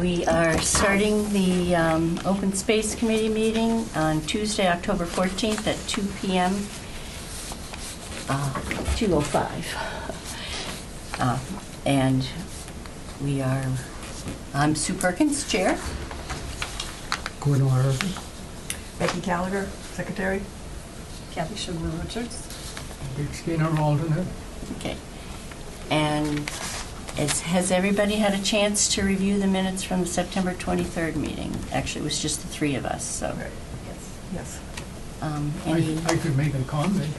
We are starting the Open Space Committee meeting on Tuesday, October 14th at 2 p.m. 2:05. And I'm Sue Perkins, Chair. Gordon Larrabee. Becky Gallagher, Secretary. Kathy Sugar Richards. Dick Skinner, alternate. Okay. And has everybody had a chance to review the minutes from the September 23rd meeting? Actually, it was just the three of us, so. Right. Yes. Any? I could make a comment.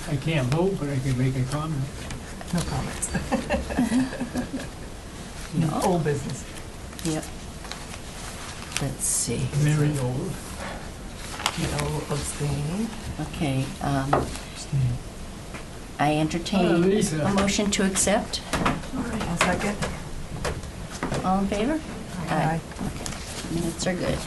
I can't vote, but I could make a comment. No comments. No? Old business. Yep. Let's see. Very old. No abstaining. Okay. Abstain. I entertain Lisa. a motion to accept. All right, I'll second. All in favor? Aye. Okay. Minutes are good.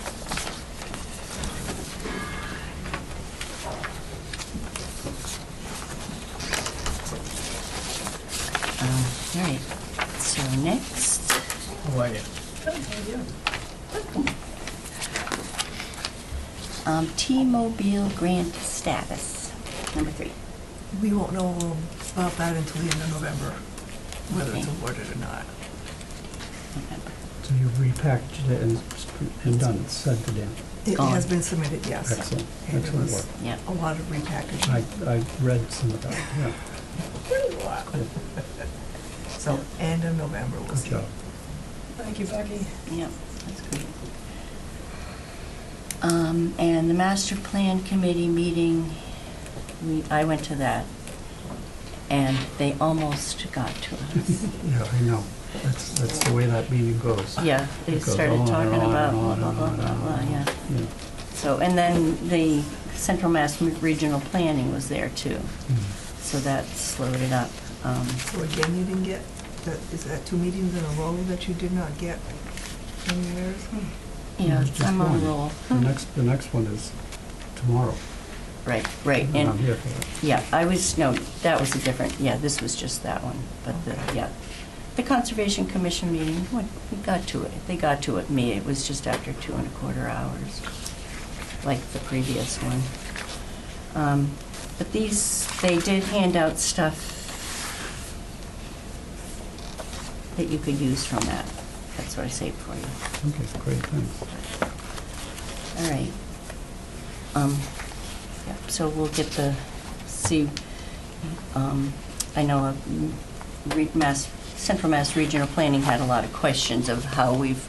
All right. So next, How are you? T-Mobile grant status, number 3. We won't know about that until the end of November, whether it's Okay. awarded or not. November. So you've repackaged it and done it, sent it in. It Gone. has been submitted, yes. Excellent, And it excellent was work. Yep. a lot of repackaging. I read some of that, yeah. Cool. So, end of November, we'll Good see. job. Thank you, Becky. Yep, that's great. And the master plan committee meeting, I went to that, and they almost got to us. Yeah, I know. That's the way that meeting goes. Yeah, they It goes started on and talking on about and blah, on blah, and blah, on blah, and blah, on. yeah. Yeah. So, and then the Central Mass Regional Planning was there too, Mm. so that slowed it up. So again, you didn't get, is that 2 meetings in a row that you did not get in yours? Yeah, There's just I'm on a one. roll. The next one is tomorrow. Right, right, I'm and, here for that. yeah, that was a different, yeah, this was just that one, but yeah. The Conservation Commission meeting, we got to it, they got to it, it was just after 2¼ hours, like the previous one. But they did hand out stuff that you could use from that. That's what I saved for you. Okay, great, thanks. All right. Yeah, so we'll get I know Central Mass Regional Planning had a lot of questions of how we've,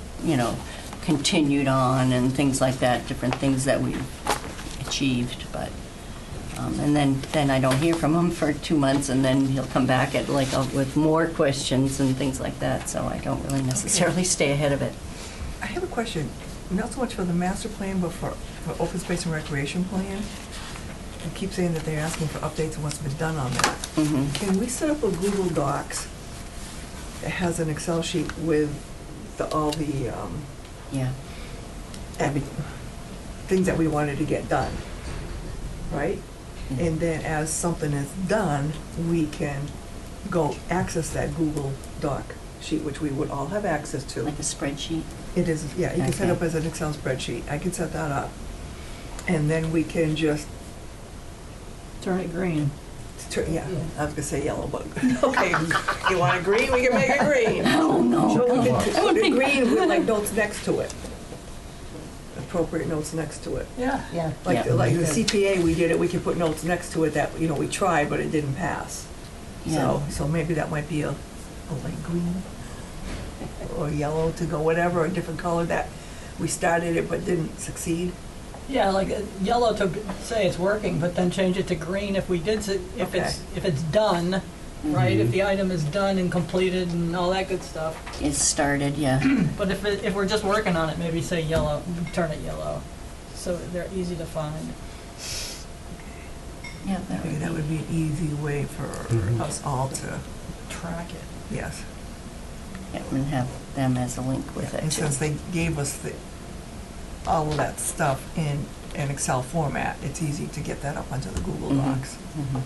continued on and things like that, different things that we've achieved, but, and then I don't hear from him for 2 months, and then he'll come back with more questions and things like that, so I don't really necessarily stay ahead of it. I have a question, not so much for the master plan, but for open space and recreation plan. You keep saying that they're asking for updates on what's been done on that. Mm-hmm. Can we set up a Google Docs that has an Excel sheet with all the Yeah. things that we wanted to get done, right? Mm-hmm. And then as something is done, we can go access that Google Doc sheet, which we would all have access to. Like a spreadsheet? It is, yeah, you can set Okay. up as an Excel spreadsheet. I can set that up. And then we can just, Turn it green. yeah, I was gonna say yellow, but, okay, you want it green, we can make it green. Oh, no. So we can put it green with like notes next to it. Appropriate notes next to it. Yeah. Yeah. Like Yeah. the CPA, we did it, we can put notes next to it that, we tried, but it didn't pass. Yeah. So maybe that might be a light green or yellow to go, whatever, a different color that we started it but didn't succeed. Yeah, like yellow to say it's working, but then change it to green if we did, if it's done, right? If the item is done and completed and all that good stuff. It's started, yeah. But if we're just working on it, maybe say yellow, turn it yellow, so they're easy to find. Yeah, Maybe that would be an easy way for Mhm. us all to, Track it. yes. Yeah, and have them as a link with it And too. since they gave us all of that stuff in an Excel format, it's easy to get that up onto the Google Mhm. Docs. Mhm.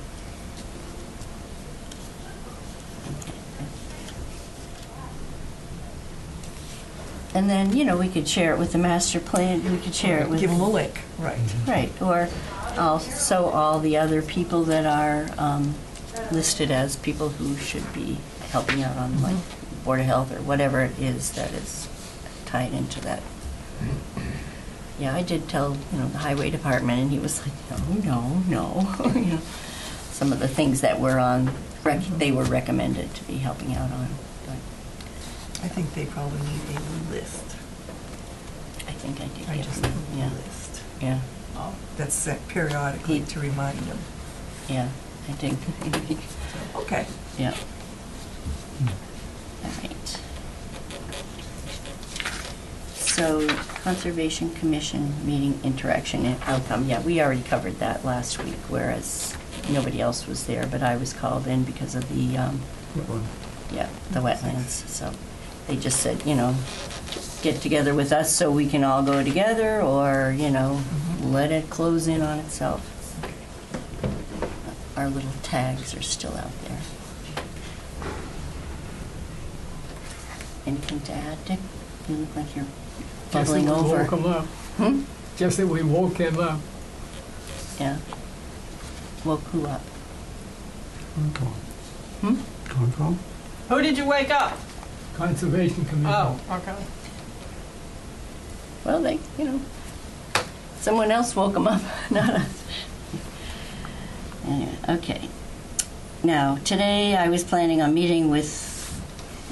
And then, you know, we could share it with the master plan, we could share it with... Give them a link, right. Right, or also all the other people that are listed as people who should be helping out on, like, Board of Health or whatever it is that is tied into that. Yeah, I did tell, you know, the Highway Department, and he was like, no, you know, some of the things that were on, they were recommended to be helping out on. But I think they probably need a list. I think I did I get just one. need Yeah, a list yeah, that's set periodically to remind them. yeah, I did. Okay. Yeah. All right. So, Conservation Commission meeting interaction and outcome. Yeah, we already covered that last week, whereas nobody else was there, but I was called in because of the, Wetland. yeah, the wetlands. So they just said, you know, get together with us so we can all go together, or, you know, let it close in on itself. Our little tags are still out there. Anything to add, Dick? You look like you're Just that bubbling we over. woke him up. Hmm? Just that we woke him up. Yeah. Woke who up? Concom. Hmm? Concom? Who did you wake up? Conservation Commission. Oh, okay. Well, they, you know, someone else woke them up, not us. Anyway, okay. Now, today I was planning on meeting with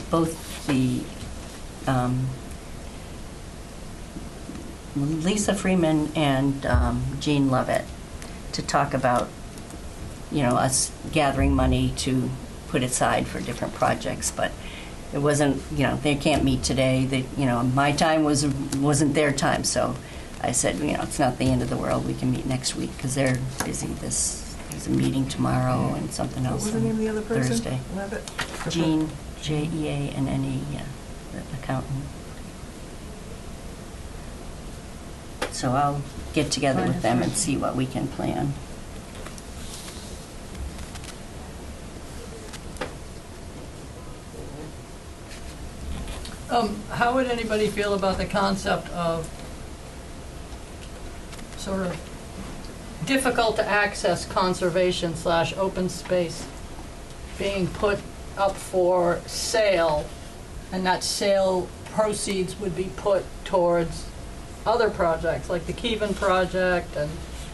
both the Lisa Freeman and Jean Lovett to talk about, you know, us gathering money to put aside for different projects, but it wasn't, you know, they can't meet today. They, you know, my time wasn't their time, so I said, you know, it's not the end of the world. We can meet next week because they're busy. There's a meeting tomorrow and something What else was the on name of the other person? Thursday. Levitt? Jean, Jeanne, yeah, the accountant. So I'll get together with them and see what we can plan. How would anybody feel about the concept of sort of difficult to access conservation / open space being put up for sale, and that sale proceeds would be put towards other projects like the Keven project and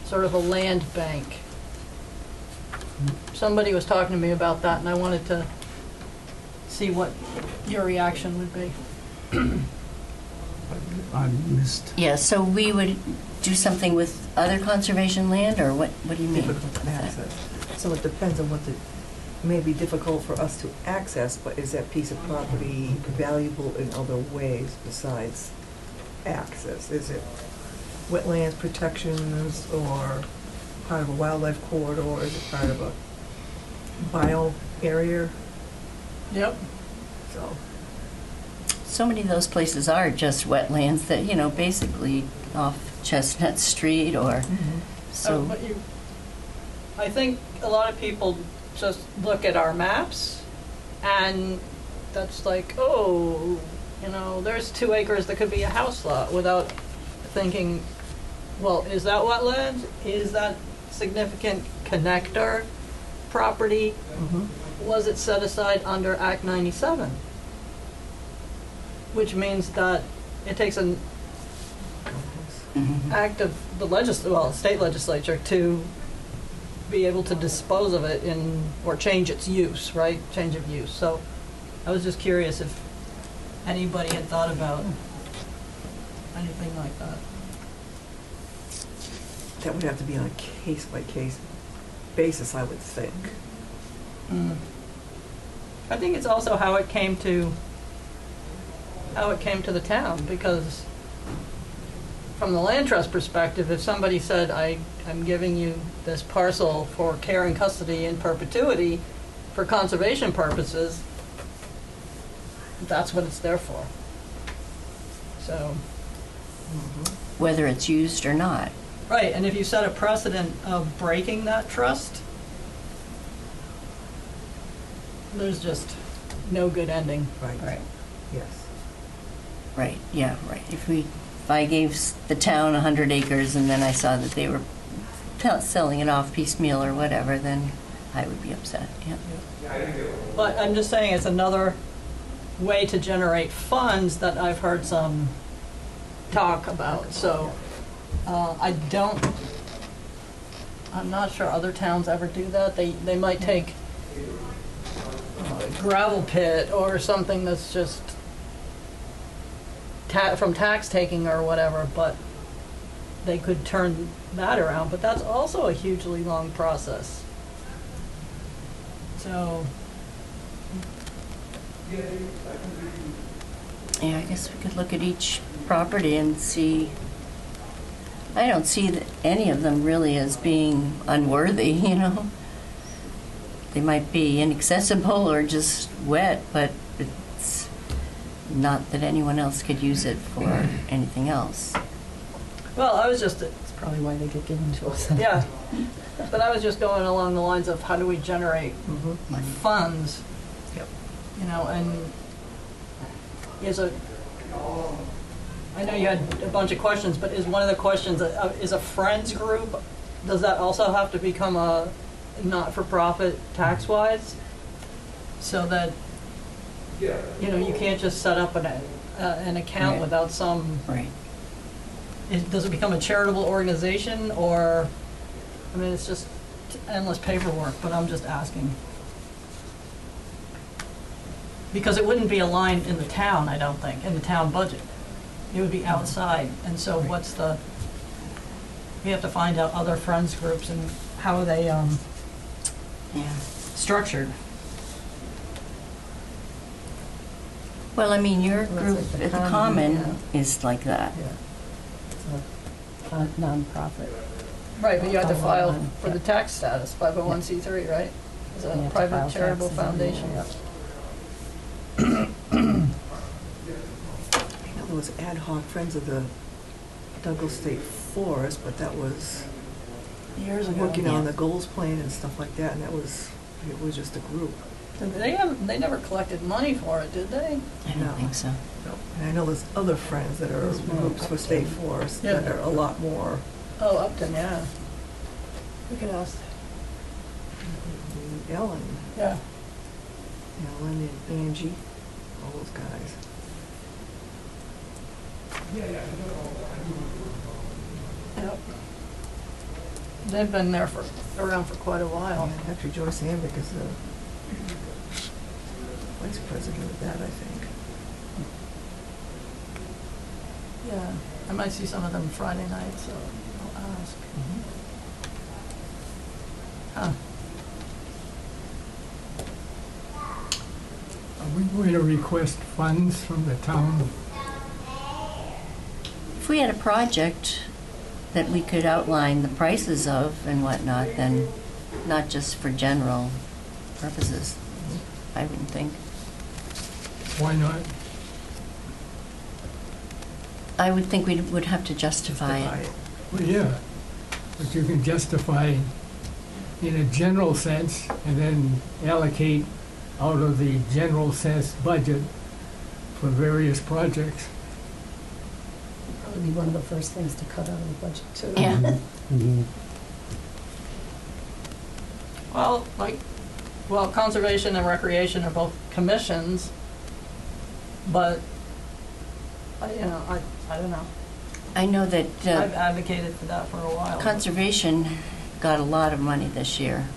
sort of a land bank? Somebody was talking to me about that, and I wanted to see what your reaction would be. I missed. Yeah, so we would do something with other conservation land, or what do you mean? Difficult to access. So it depends on what may be difficult for us to access, but is that piece of property valuable in other ways besides access? Is it wetlands protections, or part of a wildlife corridor? Is it part of a bio area? Yep. So many of those places are just wetlands that, you know, basically off Chestnut Street or, so, I think a lot of people just look at our maps, and that's like, oh, you know, there's 2 acres that could be a house lot, without thinking, well, is that wetlands? Is that significant connector property? Was it set aside under Act 97? Which means that it takes an act of the state legislature to be able to dispose of it or change its use, right? Change of use. So I was just curious if anybody had thought about anything like that. That would have to be on a case-by-case basis, I would think. I think it's also how it came to the town, because from the land trust perspective, if somebody said, I'm giving you this parcel for care and custody in perpetuity for conservation purposes, that's what it's there for. So, whether it's used or not. right, and if you set a precedent of breaking that trust, there's just no good ending. Right. Right. Yes. Right, yeah, right. If I gave the town 100 acres and then I saw that they were selling it off piecemeal or whatever, then I would be upset, yeah. But I'm just saying it's another way to generate funds that I've heard some talk about. So I'm not sure other towns ever do that. They might take a gravel pit or something that's just from tax taking or whatever, but they could turn that around. But that's also a hugely long process. So Yeah, I guess we could look at each property and see. I don't see any of them really as being unworthy, you know? They might be inaccessible or just wet, but it's not that anyone else could use it for anything else. well, I was just That's probably why they get given to us. yeah, but I was just going along the lines of how do we generate funds? Yep. You know, and I know you had a bunch of questions, but is one of the questions, is a friends group, does that also have to become a not-for-profit tax-wise? So that, you know, you can't just set up an account Right. without some, Right. does it become a charitable organization, or, I mean, it's just endless paperwork, but I'm just asking. Because it wouldn't be a line in the town, I don't think, in the town budget. It would be outside, and so we have to find out other friends groups and how are they Yeah. structured. Well, I mean, your Well, group it's like the at the common, Common is like that. Yeah. It's a non-profit. Right, but you have to file 501, for the yeah. tax status, 501c3, right? It's And you a have to private file charitable taxes and- foundation. yep. I know there was ad hoc Friends of the Douglas State Forest, but that was Years ago. working on Yeah. the goals plan and stuff like that, and it was just a group. They never collected money for it, did they? I No. don't think so. And I know there's other friends that are There's more groups for state forest that Yeah. are a lot more. Oh, Upton, yeah. We could ask. Ellen Yeah. and Angie, all those guys. Yep. They've been around for quite a while. And actually Joyce Ambick is the vice president of that, I think. Yeah. I might see some of them Friday night, so I'll ask. Huh. Are we going to request funds from the town? If we had a project that we could outline the prices of and whatnot, then not just for general purposes, I wouldn't think. Why not? I would think we would have to justify it. Well, yeah, but you can justify in a general sense and then allocate out of the general sense budget for various projects. Probably be one of the first things to cut out of the budget, too. Yeah. Mhm. Well, conservation and recreation are both commissions, but, I don't know. I know that I've advocated for that for a while. Conservation got a lot of money this year,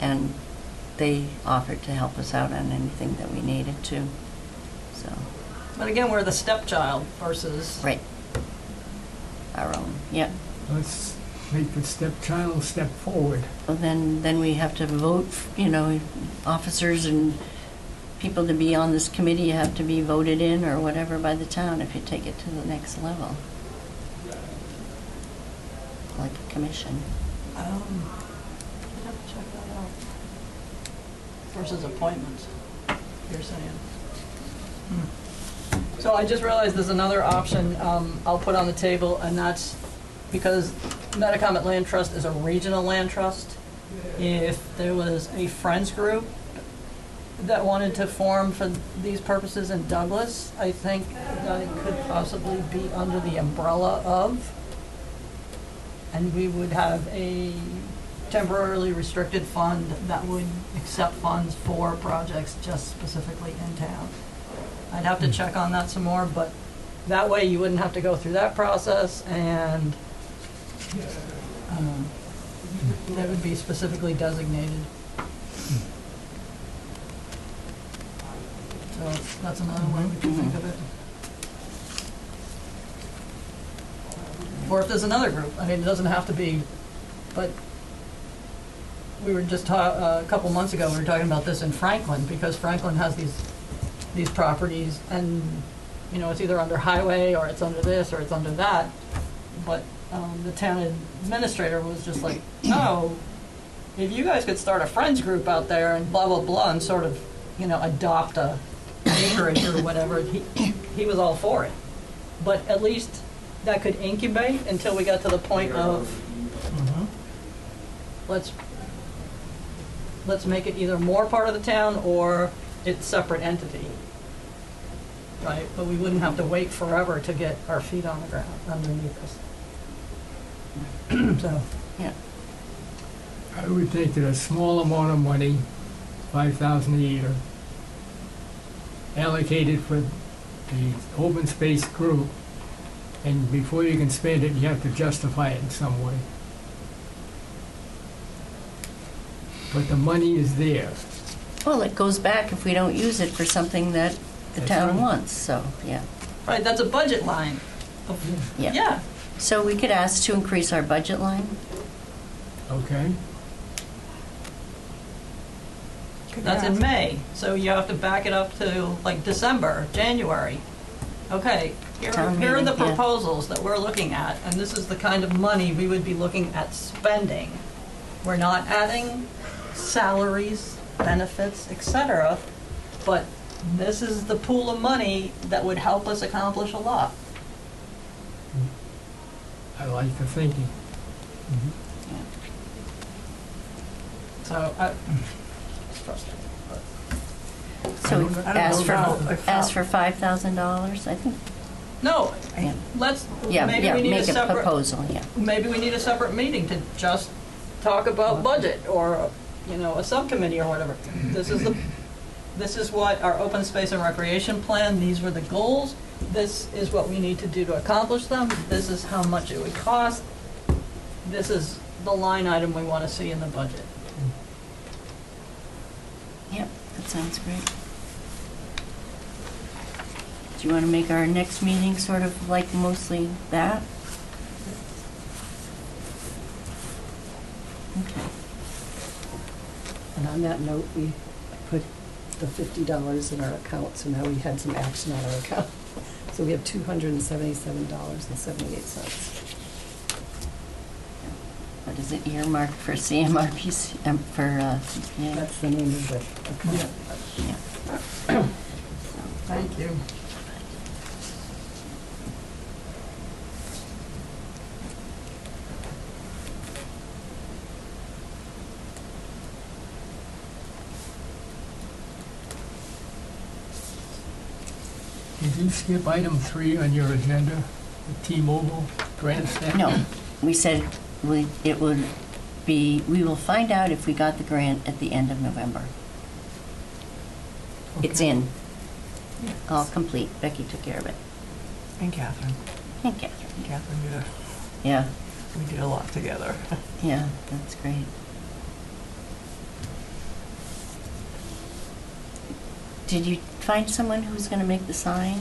and they offered to help us out on anything that we needed to, so, But again, we're the stepchild versus. right. Our own, yeah. Let's make the stepchild step forward. Well, then we have to vote, officers and people to be on this committee have to be voted in or whatever by the town if you take it to the next level. Like a commission. I'd have to check that out. Versus appointments, you're saying. So I just realized there's another option I'll put on the table, and that's because Metacomet Land Trust is a regional land trust. If there was a friends group that wanted to form for these purposes in Douglas, I think that it could possibly be under the umbrella of, and we would have a temporarily restricted fund that would accept funds for projects just specifically in town. I'd have to check on that some more, but that way you wouldn't have to go through that process, and that would be specifically designated. So that's another way we can think of it. Or if there's another group, I mean, it doesn't have to be, but we were just a couple months ago, we were talking about this in Franklin, because Franklin has these properties, and, you know, it's either under highway, or it's under this, or it's under that, but the town administrator was just like, oh, if you guys could start a friends group out there and blah, blah, blah, and sort of, you know, adopt a acreage or whatever, he was all for it. But at least that could incubate until we got to the point of, let's make it either more part of the town or its separate entity. Right? But we wouldn't have to wait forever to get our feet on the ground underneath us. So, Yeah. I would think that a small amount of money, 5,000 a year, allocated for the open space group, and before you can spend it, you have to justify it in some way. But the money is there. Well, it goes back if we don't use it for something that the That's town right. wants, so, yeah. right, that's a budget line. Yeah. Yeah. So we could ask to increase our budget line? Okay? That's in May, so you have to back it up to like December, January. Okay, Town here are the meeting, yeah. proposals that we're looking at, and this is the kind of money we would be looking at spending. We're not adding salaries, benefits, etc., but this is the pool of money that would help us accomplish a lot. I like the thinking. So, it's frustrating, but. So I don't know ask for $5,000, I think? No, Yeah. let's, Yeah, maybe yeah, we need a make a separate. proposal, yeah. Maybe we need a separate meeting to just talk about budget, or, you know, a subcommittee or whatever. This is what our open space and recreation plan, these were the goals, this is what we need to do to accomplish them, this is how much it would cost, this is the line item we want to see in the budget. Yep, that sounds great. Do you want to make our next meeting sort of like mostly that? Okay. And on that note, we put the $50 in our account, so now we had some action on our account. So we have $277.78. What is it, earmarked for CMRPC, for CPA? That's the name of the account. Yeah. Thank you. Did you skip item 3 on your agenda, the T-Mobile grandstand? No, we said it would be, we will find out if we got the grant at the end of November. It's Okay. in, all complete. Becky took care of it. And Catherine. Thank Catherine. Catherine Yeah, we did a lot together. yeah, that's great. Did you find someone who's going to make the sign?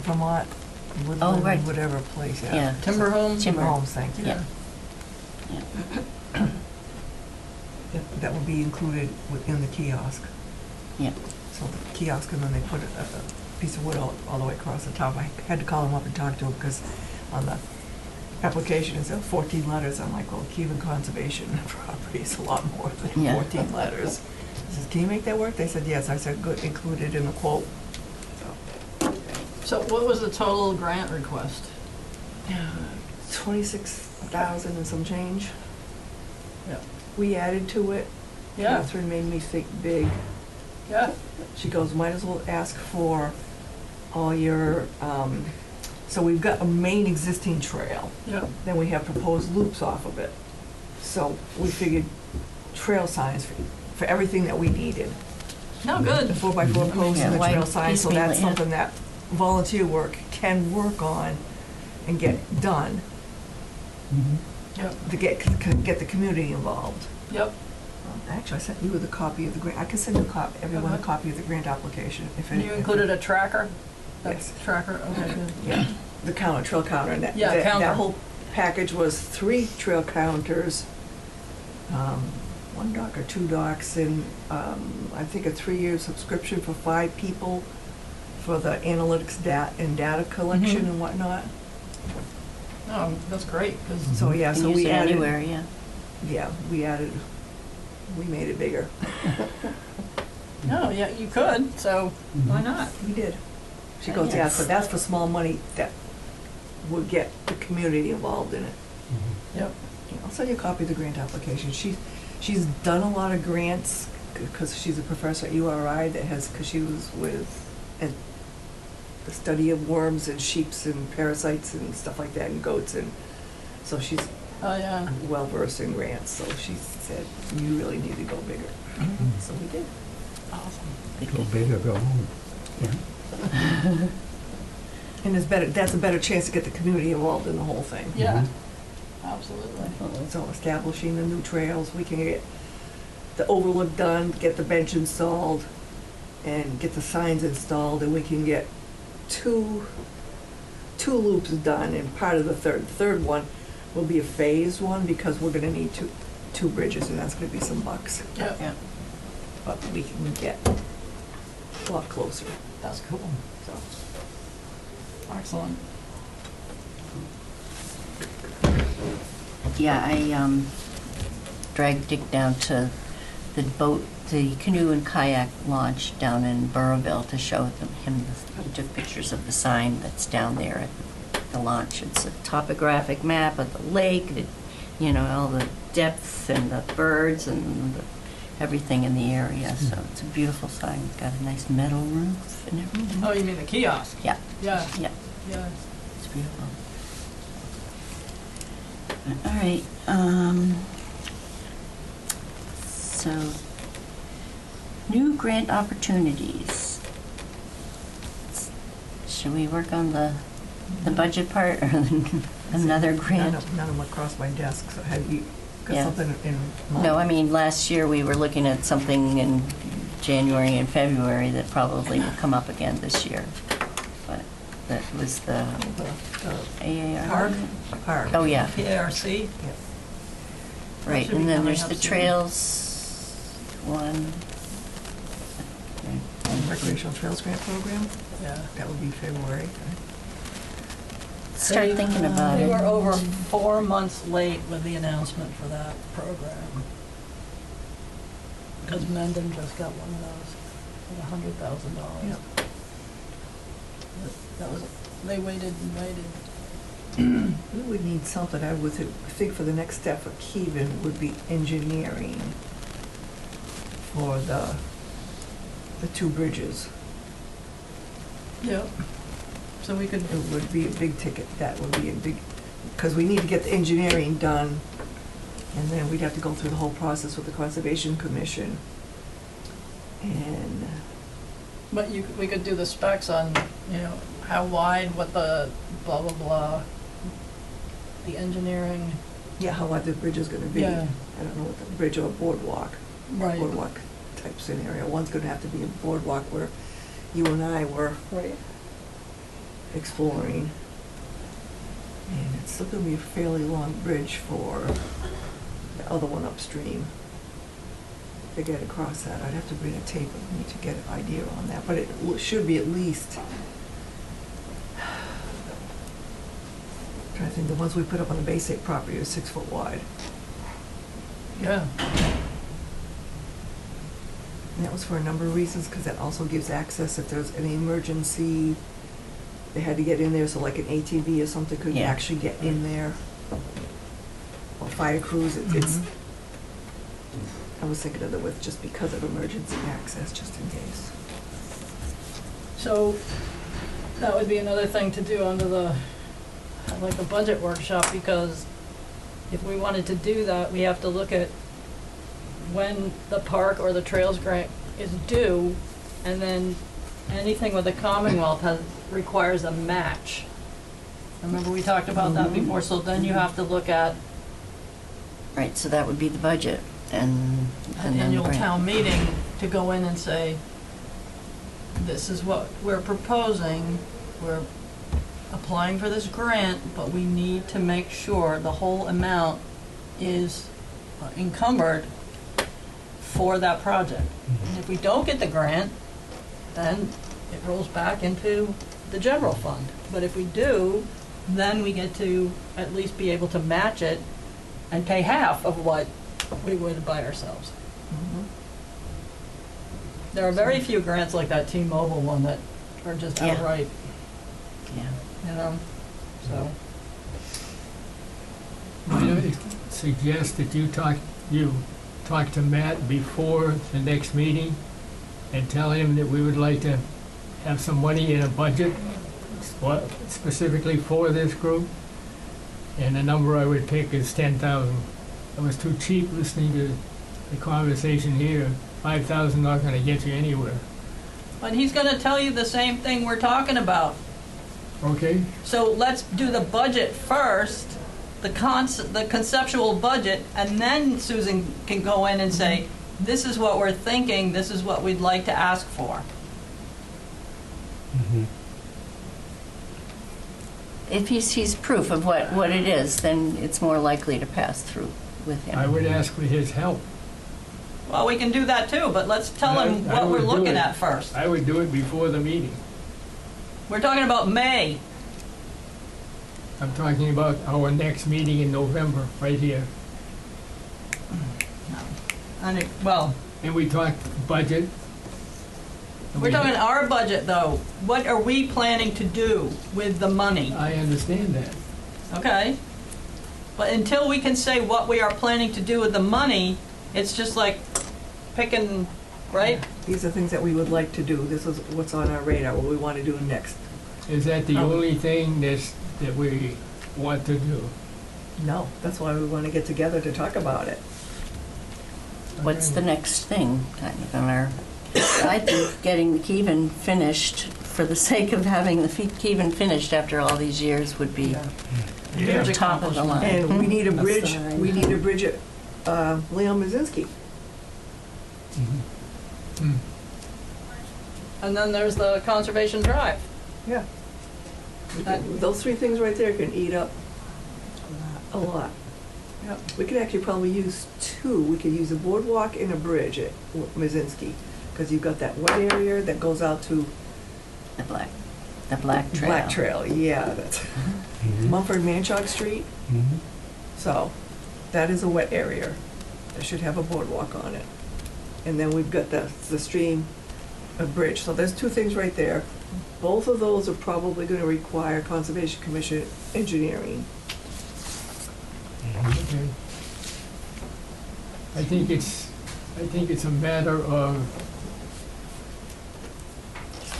Vermont, Oh, Woodland, right. whatever place, yeah. Yeah. Timber homes? Timber. Homes, thank you. Yeah. Yeah. That will be included within the kiosk. Yeah. So the kiosk, and then they put a piece of wood all the way across the top. I had to call him up and talk to him because on the application it said 14 letters. I'm like, well, Cuban conservation property is a lot more than Yeah. 14 letters. I says, can you make that work? They said yes. I said, good, included in the quote. So what was the total grant request? 26,000 and some change. Yeah. We added to it Yeah, Catherine made me think big. yeah. She goes, might as well ask for all your, so we've got a main existing trail. Yeah. Then we have proposed loops off of it. So we figured trail signs for everything that we needed. No, The good. 4x4 posts Yeah, and the why trail signs, so that's piecemeal it, yeah. something that volunteer work can work on and get done Yep, to get the community involved. yep. Actually, I sent you with a copy of the grant. I can send you everyone a Okay. copy of the grant application if And any. you included a tracker? Yes. Tracker, okay, good. Yeah, the counter, trail counter, and that, Yeah, that counter. that whole package was 3 trail counters, 1 dock or 2 docks, and I think a 3-year subscription for 5 people for the analytics and data collection Mhm. and whatnot. Oh, that's great, 'cause So, yeah, Can so use we it added. anywhere, yeah. Yeah, we made it bigger. no, yeah, you could, so why not? We did. She goes, yeah, Yes. so that's for small money that would get the community involved in it. Yep. I'll send you a copy of the grant application. She's done a lot of grants because she's a professor at URI because she was with the study of worms and sheeps and parasites and stuff like that and goats, and so she's Oh, yeah. well versed in grants. So she said, you really need to go bigger. So we did. Awesome. Go big or go home. And that's a better chance to get the community involved in the whole thing. Yeah, absolutely. So establishing the new trails, we can get the overlook done, get the bench installed, and get the signs installed, and we can get two loops done, and part of the third one will be a phased one, because we're gonna need two bridges, and that's gonna be some bucks. Yep, Yeah. But we can get a lot closer, that's cool. so. Excellent. Yeah, I dragged Dick down to the canoe and kayak launch down in Burrowville to show him, he took pictures of the sign that's down there at the launch. It's a topographic map of the lake, all the depth and the birds and everything in the area. So it's a beautiful sign. It's got a nice metal roof and everything. Oh, you mean the kiosk? Yeah, Yeah, yeah. yeah. It's beautiful. All right, so, new grant opportunities. Should we work on the budget part or another grant? None of them crossed my desk, so have you got Yeah. something in mind? No, I mean, last year we were looking at something in January and February that probably will come up again this year. But that was the The AAR. park. Oh, yeah, PARC? Yeah. right, should be and then coming there's up the soon. trails one. Recreational Trails Grant Program, Yeah. that would be February. Start thinking about We it. were over 4 months late with the announcement for that program. Because Mendon just got one of those, for $100,000. Yep. That was, they waited and waited. We would need something, I would think for the next step for Keven would be engineering for the 2 bridges. Yep. So we could, It would be a big ticket, that would be a big, because we need to get the engineering done, and then we'd have to go through the whole process with the Conservation Commission. And, but we could do the specs on, how wide, what the blah, blah, blah, the engineering. yeah, how wide the bridge is gonna be. Yeah. I don't know what the bridge or boardwalk. Right. Boardwalk type scenario. One's gonna have to be a boardwalk where you and I were Right. exploring. And it's still gonna be a fairly long bridge for the other one upstream. To get across that, I'd have to bring a tape with me to get an idea on that, but it should be at least, trying to think, the ones we put up on the Bay State property are 6 foot wide. Yeah. And that was for a number of reasons, because that also gives access if there's any emergency. They had to get in there, so like an ATV or something could Yeah. actually get in there. Or fire crews, it's I was thinking of the width just because of emergency access, just in case. So that would be another thing to do under the, like a budget workshop, because if we wanted to do that, we have to look at when the park or the trails grant is due, and then anything with the Commonwealth requires a match. Remember we talked about that before, so then you have to look at Right, so that would be the budget and an then annual grant. town meeting to go in and say, this is what we're proposing, we're applying for this grant, but we need to make sure the whole amount is encumbered for that project. And if we don't get the grant, then it rolls back into the general fund. But if we do, then we get to at least be able to match it and pay half of what we would by ourselves. There are very few grants like that T-Mobile one that are just Yeah. outright, Yeah. you know, so. Might I suggest that you talk to Matt before the next meeting and tell him that we would like to have some money in a budget specifically for this group? And the number I would pick is 10,000. It was too cheap listening to the conversation here. 5,000 not gonna get you anywhere. But he's gonna tell you the same thing we're talking about. Okay? So let's do the budget first, the conceptual budget, and then Susan can go in and say, this is what we're thinking, this is what we'd like to ask for. If he sees proof of what it is, then it's more likely to pass through with him. I would ask for his help. Well, we can do that too, but let's tell him I what we're would do looking it. at first. I would do it before the meeting. We're talking about May. I'm talking about our next meeting in November, right here. Well, And we talked budget. And we're we- talking our budget though. What are we planning to do with the money? I understand that. Okay? But until we can say what we are planning to do with the money, it's just like picking, right? These are things that we would like to do. This is what's on our radar, what we want to do next. Is that the only thing that we want to do? No, that's why we want to get together to talk about it. What's the next thing kind of on our, I think getting the Keven finished, for the sake of having the Keven finished after all these years would be Huge top of the line. And we need a That's bridge, fine. we need a bridge at Leon Mazinski. Hmm. And then there's the Conservation Drive. Yeah. That- Those three things right there can eat up a lot. Yep. We could actually probably use two. We could use a boardwalk and a bridge at Mazinski, because you've got that wet area that goes out to The Black Trail. Black Trail, yeah, that's Mumford Manchog Street. So, that is a wet area. That should have a boardwalk on it. And then we've got the stream, a bridge. So there's two things right there. Both of those are probably gonna require Conservation Commission engineering. Okay. I think it's a matter of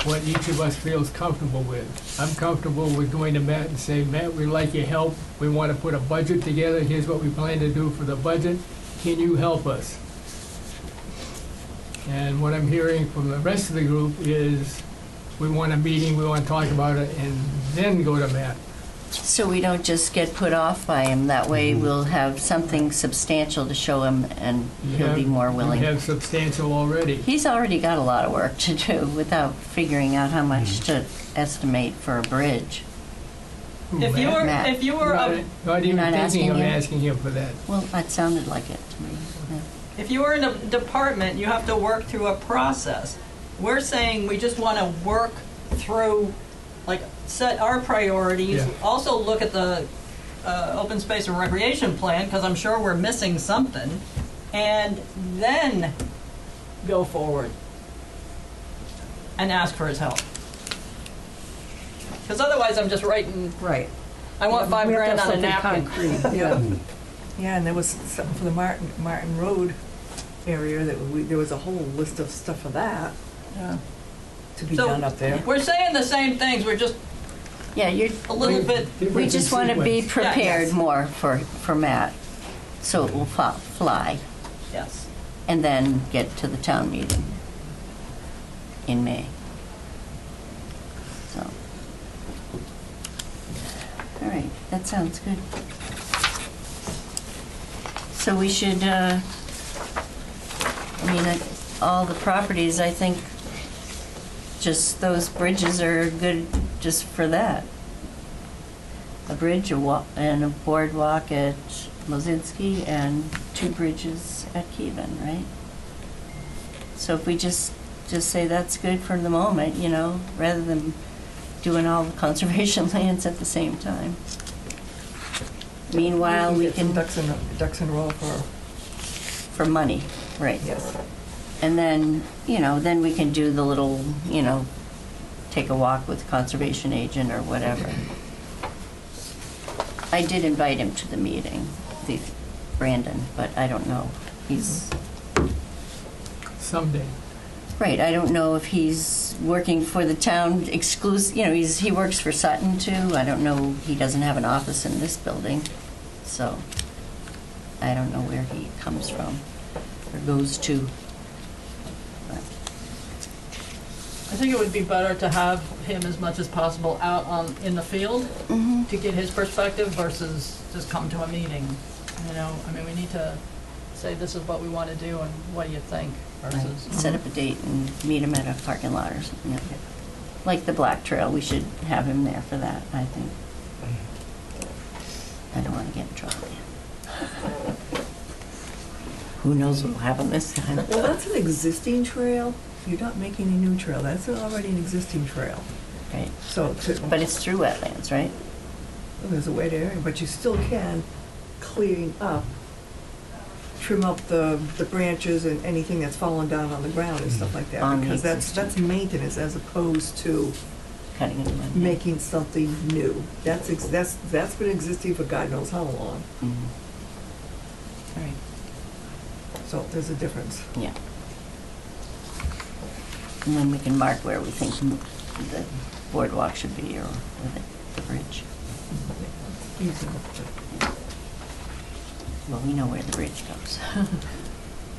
what each of us feels comfortable with. I'm comfortable with going to Matt and saying, Matt, we'd like your help. We want to put a budget together. Here's what we plan to do for the budget. Can you help us? And what I'm hearing from the rest of the group is, we want a meeting, we want to talk about it, and then go to Matt. So we don't just get put off by him. That way we'll have something substantial to show him and he'll be more willing. You have substantial already. He's already got a lot of work to do without figuring out how much to estimate for a bridge. If you were, Matt. if you were, Not a- not even not thinking asking of him? asking him for that. Well, that sounded like it to me. Yeah. if you were in a department, you have to work through a process. We're saying we just want to work through, like, set our priorities. Yeah. Also look at the open space and recreation plan, because I'm sure we're missing something, and then go forward and ask for his help. Because otherwise, I'm just writing, Right. I want $5 We have to grand have on a something napkin. concrete, yeah. Yeah, and there was something for the Martin Road area, that there was a whole list of stuff for that Yeah. to be So- done up there. We're saying the same things, we're just Yeah, you're, a little bit, Difference we in just want to be sequence. prepared yes. more for Matt, so it will fly, yes. and then get to the town meeting in May. So, all right, that sounds good. So we should, all the properties, I think, just those bridges are good just for that. A bridge, and a boardwalk at Lozinski, and 2 bridges at Keven, right? So if we just say that's good for the moment, rather than doing all the conservation lands at the same time. Meanwhile, we get some can, ducks in a row for money, right? yes. And then, then we can do the little, take a walk with conservation agent or whatever. I did invite him to the meeting, Brandon, but I don't know. He's, Someday. right, I don't know if he's working for the town exclusive, he works for Sutton too. I don't know, he doesn't have an office in this building, so I don't know where he comes from or goes to. But I think it would be better to have him as much as possible out in the field to get his perspective versus just come to a meeting. We need to say this is what we want to do and what do you think Right. versus. Set up a date and meet him at a parking lot or something. Yeah. Like the Black Trail, we should have him there for that, I think. I don't want to get in trouble. Who knows what will happen this time? Well, that's an existing trail. You're not making a new trail. That's already an existing trail. Right. So, But it's through wetlands, right? there's a way to, but you still can clean up, trim up the branches and anything that's fallen down on the ground and stuff like that. On the Because that's existing. maintenance as opposed to Cutting it in. making something new. That's been existing for God knows how long. Mhm. All right, So there's a difference. yeah. And then we can mark where we think the boardwalk should be, or the bridge. Easy. Well, we know where the bridge goes.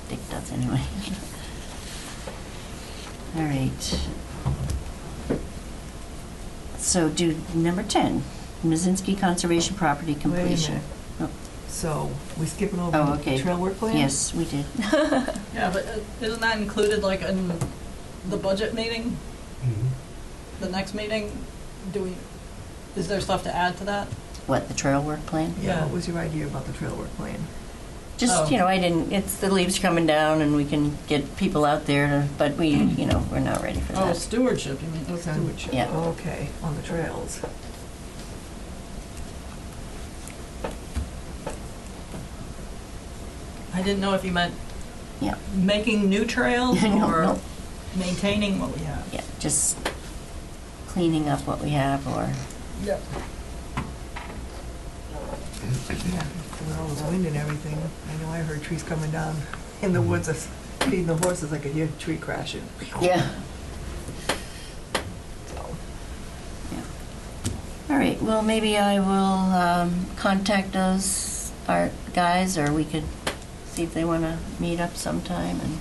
Dick does anyway. All right. So do number 10, Mazinski Conservation Property completion. minute. So, we skipping over Oh, the okay. trail work plan? Yes, we did. Yeah, but isn't that included like in the budget meeting, the next meeting? Is there stuff to add to that? What, the trail work plan? Yeah, what was your idea about the trail work plan? Just, Oh. it's the leaves coming down and we can get people out there, but we're not ready for Oh, that. stewardship, you mean? Stewardship. Yeah. Okay, on the trails. I didn't know if you meant Yeah, making new trails No, or no. maintaining what we have. yeah, just cleaning up what we have or, Yep. Yeah, with all this wind and everything, I know I heard trees coming down in the woods, feeding the horses, I could hear a tree crashing. yeah. So, All right, well, maybe I will contact those art guys, or we could see if they want to meet up sometime and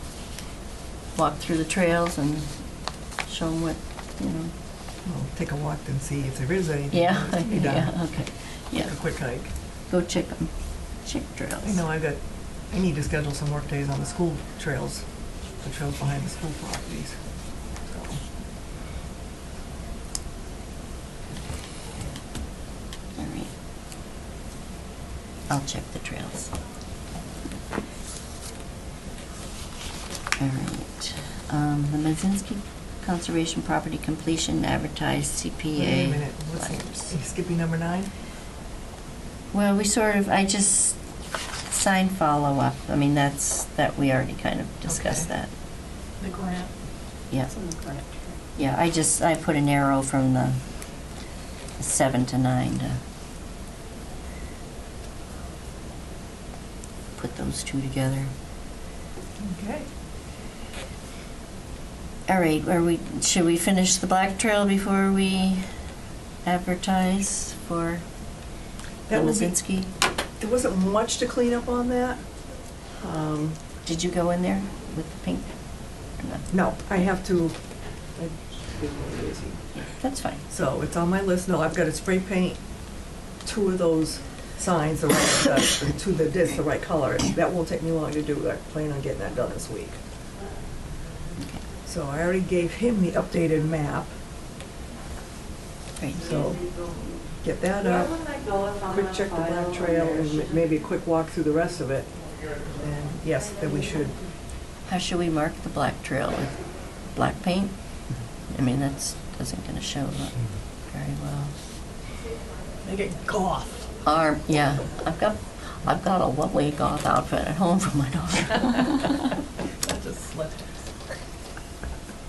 walk through the trails and show them what, we'll take a walk and see if there is anything Yeah, that needs to be done. yeah, okay. Yeah, A quick hike. go check them, check trails. I know I need to schedule some work days on the school trails, the trails behind the school properties. So, All right. I'll check the trails. All right. The Mazinski Conservation Property Completion advertised CPA. Wait a minute, letters. you skipping number 9? Well, I just signed follow-up. I mean, that we already kind of discussed Okay. that. The grant. Yeah. It's in the grant. Yeah, I put an arrow from the 7 to 9 to put those two together. Okay. All right, should we finish the Black Trail before we advertise for That would be- Lozinski? There wasn't much to clean up on that. Did you go in there with the pink? Or not? No, I have to, I've been really busy. That's fine. So it's on my list. No, I've got to spray paint 2 of those signs, to the disc, the right color. That won't take me long to do. I plan on getting that done this week. So I already gave him the updated map, Great. so get that up. Quick check the Black Trail and maybe a quick walk through the rest of it. And yes, then we should, How should we mark the Black Trail? With black paint? I mean, that's isn't going to show up very well. Make it goth. Yeah, I've got a lovely goth outfit at home for my daughter. That just slipped.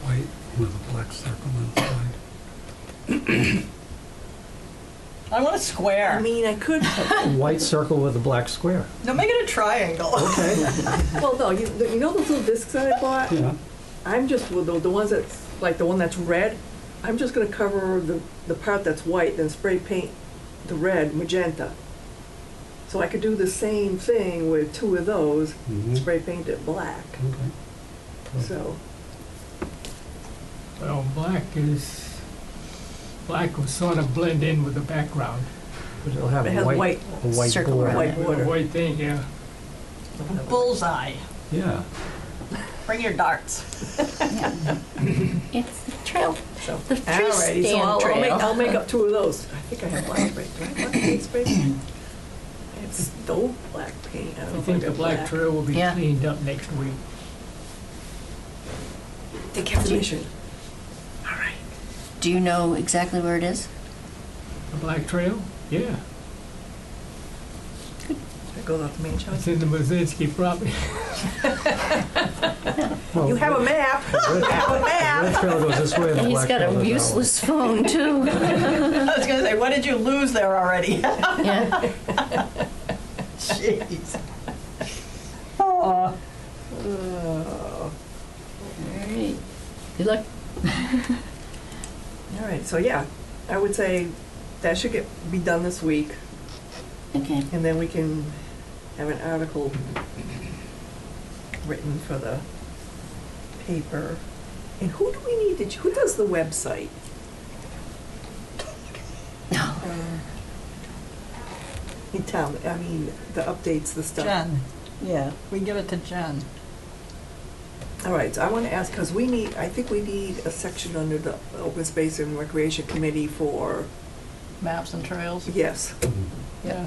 White with a black circle inside. I want a square. I mean, I could, A white circle with a black square. No, make it a triangle. Okay. well, no, you know those little discs that I bought? Yeah. I'm just, with the ones that's, like the one that's red, I'm just gonna cover the part that's white, then spray paint the red magenta. So I could do the same thing with 2 of those, Mhm. spray paint it black. Okay. So, Well, black will sort of blend in with the background. But it'll have It a has white, white a white circle border. around white it. The border. white thing, yeah. Bullseye. Yeah. Bring your darts. It's the trail. so, The tree alrighty, so stand trail. I'll make up 2 of those. I think I have black spray. Do I have black paint spray? It's stove black paint. I don't know I if think the got Black Trail will be Yeah. cleaned up next week. They kept the mission. All right. Do you know exactly where it is? The Black Trail? Yeah. That goes out to Manchester. It's in the Mazinski property. Well, You have a map. the red trail goes this way and the He's black got trail a goes that way. useless phone too. I was gonna say, what did you lose there already? Yeah. Jeez. Oh. All right. Good luck. All right, so yeah, I would say that should be done this week, Okay. and then we can have an article written for the paper. And who do we need who does the website? No. In town, I mean, the updates, the stuff. Jen. Yeah. We give it to Jen. All right, so I want to ask, because I think we need a section under the Open Space and Recreation Committee for, Maps and trails. yes, Mhm. Yeah.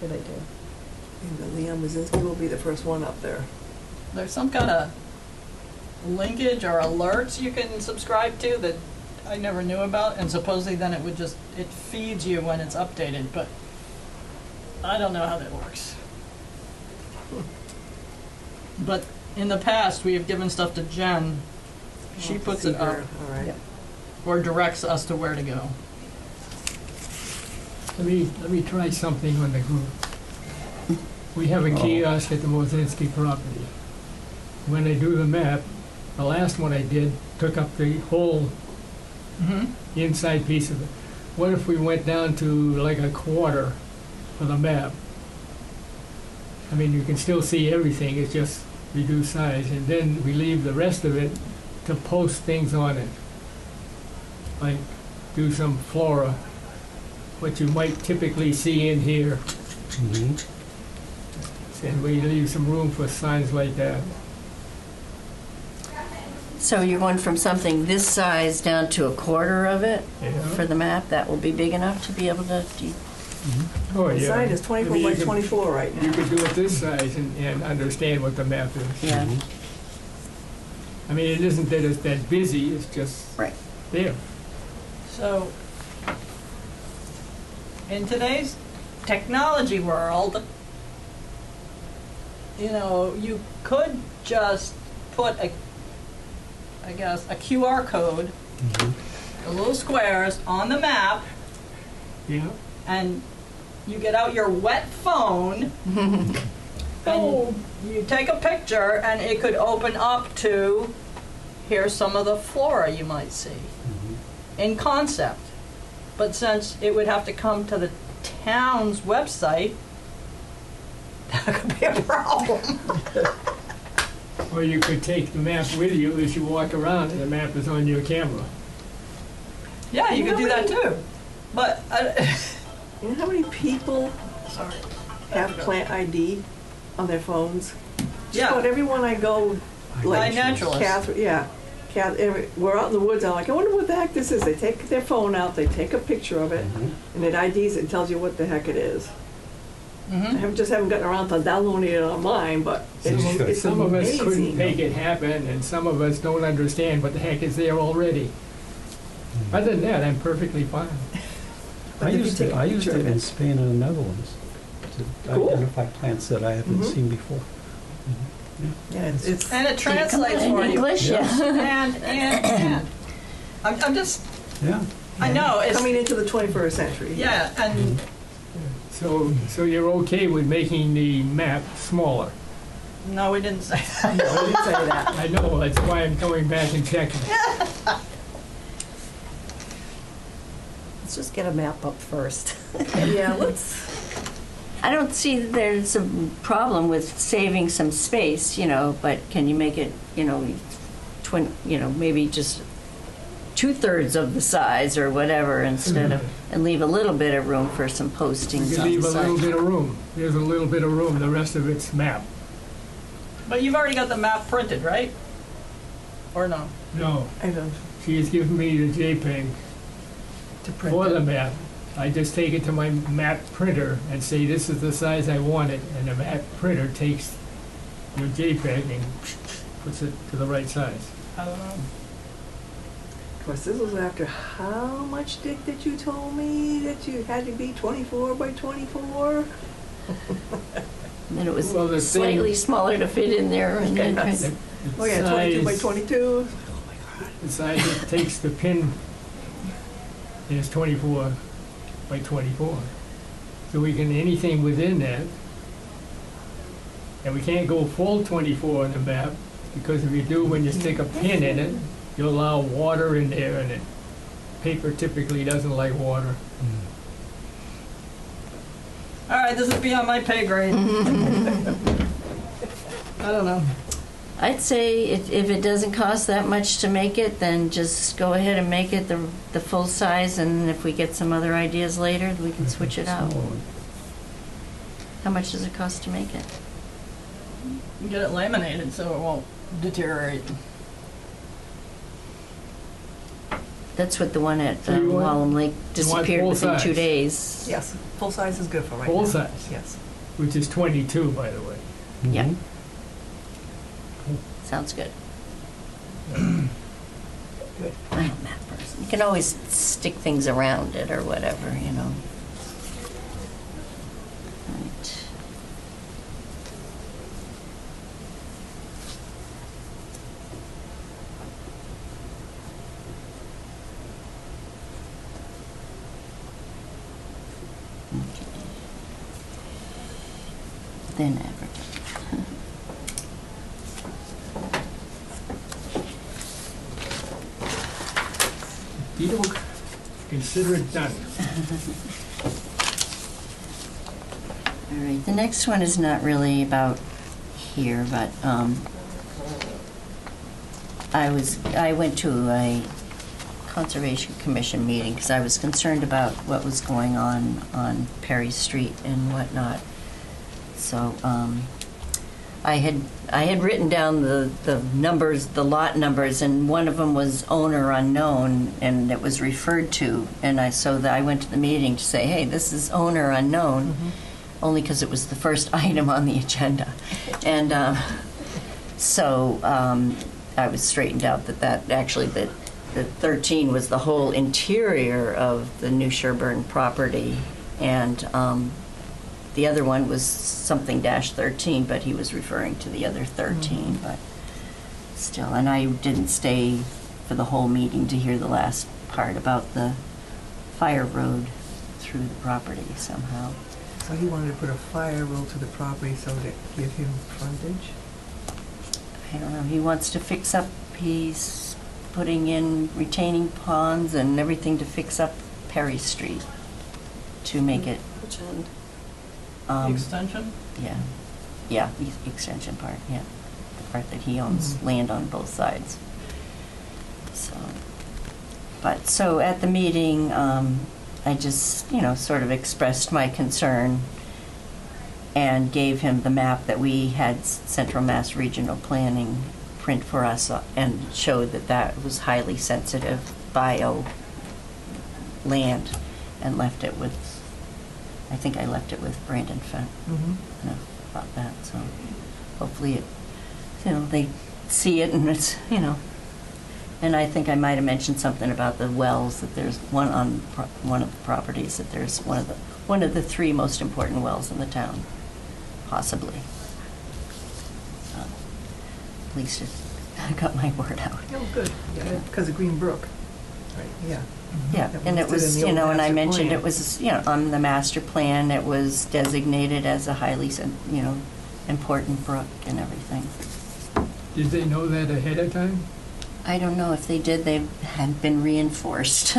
Good idea. and then Leon Mazinski will be the first one up there. There's some kind of linkage or alerts you can subscribe to that I never knew about, and supposedly then it feeds you when it's updated, but I don't know how that works. But in the past, we have given stuff to Jen. She puts it up All right. Yep. or directs us to where to go. Let me try something on the group. We have a kiosk at the Mozinski property. When I do the map, the last one I did took up the whole Mm-hmm. inside piece of it. What if we went down to like a quarter for the map? I mean, you can still see everything, it's just reduced size, and then we leave the rest of it to post things on it. Like do some flora, what you might typically see in here, Mhm. and we leave some room for signs like that. So you're going from something this size down to a quarter of it Yeah. for the map? That will be big enough to be able to do? Oh, The yeah. sign is 24 I mean, by you could- 24 right You now. could do it this size and understand what the map is. Yeah. Mhm. I mean, it isn't that it's that busy, it's just Right. there. So, in today's technology world, you could just put a QR code, Mhm. the little squares on the map, Yeah. and you get out your wet phone And you take a picture and it could open up to, here's some of the flora you might see in concept. But since it would have to come to the town's website, that could be a problem. Or you could take the map with you as you walk around, and the map is on your camera. Yeah, you could do that too. But, You know how many people sorry. have plant ID on their phones? Just Yeah. about everyone I go, By like naturalists. Catherine, yeah. We're out in the woods, I'm like, I wonder what the heck this is. They take their phone out, they take a picture of it, and it IDs it and tells you what the heck it is. I Mhm. haven't gotten around to downloading it on mine, but it's Some of us couldn't amazing. make it happen, and some of us don't understand what the heck is there already. Other than that, I'm perfectly fine. But I if you used take it, a I used picture it of in it- Spain and the Netherlands to Cool. identify plants that I haven't Mhm. seen before. Yeah, it's And it translates In for you. English, yeah. And. I'm just, Yeah. I know, it's, coming into the 21st century. yeah, and So you're okay with making the map smaller? no, we didn't say that. No, I didn't say that. I know, that's why I'm coming back and checking. Let's just get a map up first. Yeah, let's, I don't see that there's a problem with saving some space, you know, but can you make it, you know, maybe just 2/3 of the size or whatever instead of, and leave a little bit of room for some You postings can on the leave a little side. bit of room. There's a little bit of room, the rest of it's map. But you've already got the map printed, right? Or no? No, I don't, she has given me the JPEG to print for the it. map. I just take it to my map printer and say, this is the size I want it, and the map printer takes your JPEG and puts it to the right size. I don't know. Of course, this was after how much, Dick, that you told me that you had to be 24 by 24? And then it was Well, the thing- slightly smaller to fit in there and then. Yes. The Oh yeah, 22 by size- 22. The size it takes the pin is 24 by 24. So we can, anything within that, and we can't go full 24 on the map, because if you do, when you stick a pin in it, you allow water in there, and paper typically doesn't like water. All right, this is beyond my pay grade. I don't know. I'd say if it doesn't cost that much to make it, then just go ahead and make it the full size, and if we get some other ideas later, we can switch it out. Small one. How much does it cost to make it? Get it laminated so it won't deteriorate. That's what the one at So you want- Wallem Lake you want disappeared full within 2 size? days. Yes, full size is good for right now. Full size, Yes. which is 22, by the way. Yeah. Mhm. Sounds good. Good. I'm a map person. You can always stick things around it or whatever, you know. Right. Okay. Then advertise. Deal, consider it done. All right, the next one is not really about here, but I went to a Conservation Commission meeting because I was concerned about what was going on Perry Street and whatnot. So I had written down the numbers, the lot numbers, and one of them was owner unknown, and it was referred to, and I went to the meeting to say, hey, this is owner unknown, only because it was the first item on the agenda, and so I was straightened out that actually that 13 was the whole interior of the New Sherburne property, and the other one was something -13, but he was referring to the other 13, but still. And I didn't stay for the whole meeting to hear the last part about the fire road through the property somehow. So he wanted to put a fire road to the property so to give him frontage? I don't know, he wants to fix up, he's putting in retaining ponds and everything to fix up Perry Street to make it, Which end? um, Extension? yeah, yeah, the extension part, yeah. The part that he owns land on both sides. So, but, so at the meeting, I just, sort of expressed my concern and gave him the map that we had Central Mass Regional Planning print for us and showed that that was highly sensitive bio land and left it with, I think I left it with Brandon Fent, Mm-hmm. about that, so hopefully it, they see it and it's, and I think I might have mentioned something about the wells, that there's one on one of the properties, that there's one of the three most important wells in the town, possibly. At least I got my word out. Oh, good. Yeah, because of Green Brook. Right, yeah. Yeah, That and it listed was, in the old and I master mentioned plan. it was, on the master plan, it was designated as a highly, important brook and everything. Did they know that ahead of time? I don't know if they did, they had been reinforced.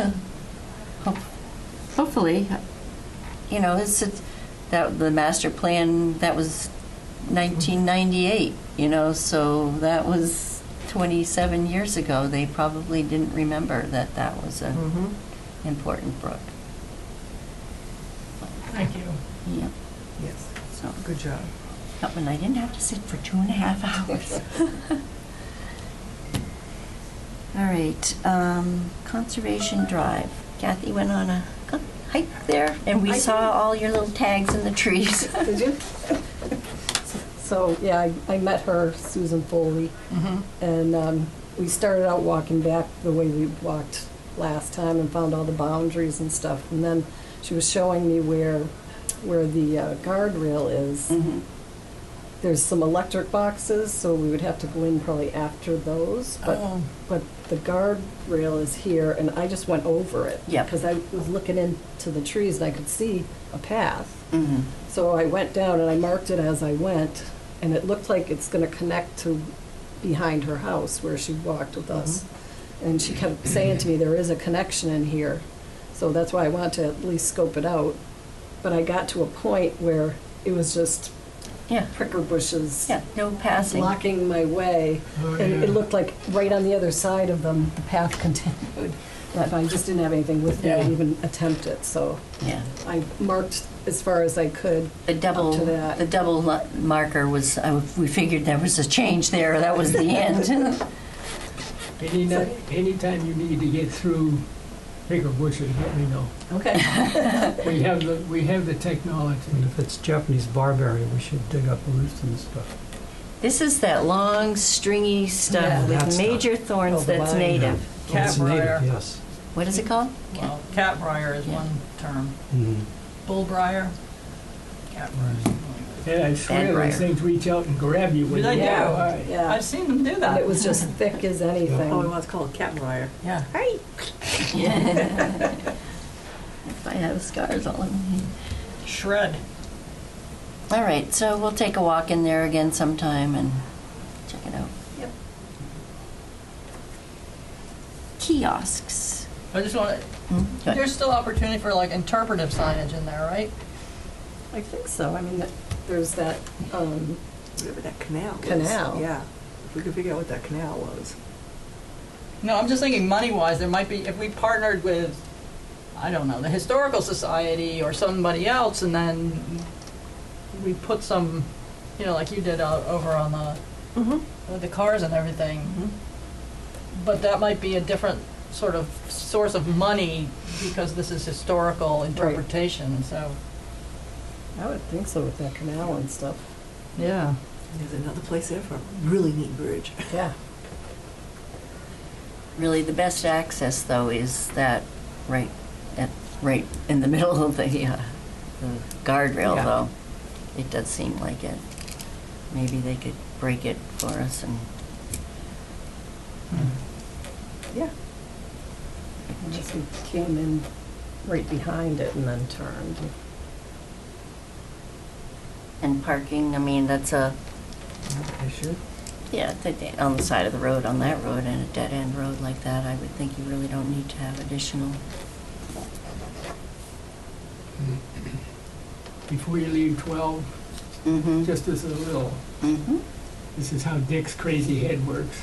Hopefully, that the master plan, that was 1998, so that was 27 years ago. They probably didn't remember that that was an Mm-hmm. important brook. Thank you. Yep, Yes, so, good job. and I didn't have to sit for 2.5 hours. All right, Conservation Drive. Kathy went on a hike there, and we saw all your little tags in the trees. Did you? So, yeah, I met her, Susan Foley, and we started out walking back the way we walked last time and found all the boundaries and stuff. And then she was showing me where the guardrail is. Mhm. There's some electric boxes, so we would have to go in probably after those. But the guardrail is here, and I just went over it. Yep. Because I was looking into the trees, and I could see a path. Mhm. So I went down, and I marked it as I went, and it looked like it's going to connect to behind her house where she walked with us. And she kept saying to me, there is a connection in here. So that's why I wanted to at least scope it out. But I got to a point where it was just Yeah, pricker bushes yeah, no passing. blocking my way. Oh, And yeah. it looked like right on the other side of them, the path continued. But I just didn't have anything with me to Yeah. even attempt it, so Yeah. I marked as far as I could. The double, Up to that. the double marker was, we figured there was a change there, that was the end. Anytime you need to get through bigger bushes, let me know. Okay. We have the technology. And if it's Japanese barberry, we should dig up roots and stuff. This is that long, stringy Yeah, stuff with that major stuff. thorns Oh, the that's vine. native. It's Catbrier. native, yes. What is it called? Well, catbrier is Yeah. one term. Mhm. Bullbriar, catbrier. And I swear And briar. those things reach out and grab you when They you do. walk by. Yeah. I've seen them do And that. it was just thick as Oh, anything. it's called cat briar. Yeah. Hey! If I have scars all over me. Shred. All right, so we'll take a walk in there again sometime and check it out. Yep. Kiosks. I just want to, Good. there's still opportunity for like interpretive signage in there, right? I think so. I mean, there's that, Whatever that canal was. Canal. Yeah. If we could figure out what that canal was. No, I'm just thinking money-wise, there might be, if we partnered with, I don't know, the Historical Society or somebody else, and then we put some, like you did over on with the cars and everything. But that might be a different sort of source of money because this is historical interpretation, so, I would think so with that canal and stuff. yeah. And there's another place there for a really neat bridge. Yeah. Really, the best access, though, is that right in the middle of the guardrail, Yeah. though. It does seem like it. Maybe they could break it for us and Yeah. Unless we came in right behind it and then turned. And parking, I mean, that's a, They should. yeah, on the side of the road, on that road, and a dead-end road like that, I would think you really don't need to have additional. Before you leave 12, Mm-hmm. just as a little, Mm-hmm. this is how Dick's crazy head works.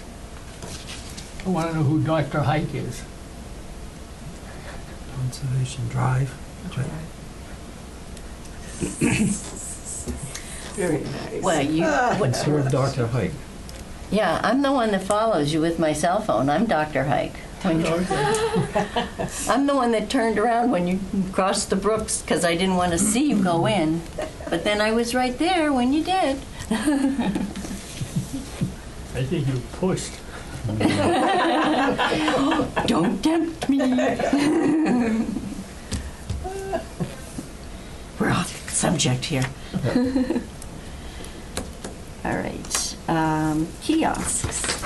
I want to know who Dr. Hike is. Conservation Drive. Right. Very nice. Well, you, Conserve Dr. Hike. yeah, I'm the one that follows you with my cell phone. I'm Dr. Hike. I'm the one that turned around when you crossed the brooks because I didn't want to see you go in. But then I was right there when you did. I think you pushed. Don't tempt me. We're off subject here. All right. Kiosks.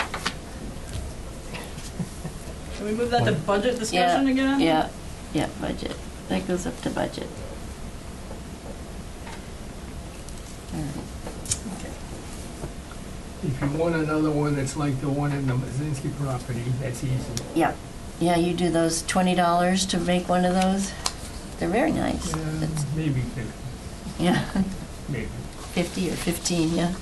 Can we move that to budget discussion again? Yeah, budget. That goes up to budget. All right. If you want another one that's like the one in the Mazinski property, that's easy. Yeah, you do those $20 to make one of those. They're very nice. That's- Maybe 50, Yeah, maybe. 50 or 15, yeah.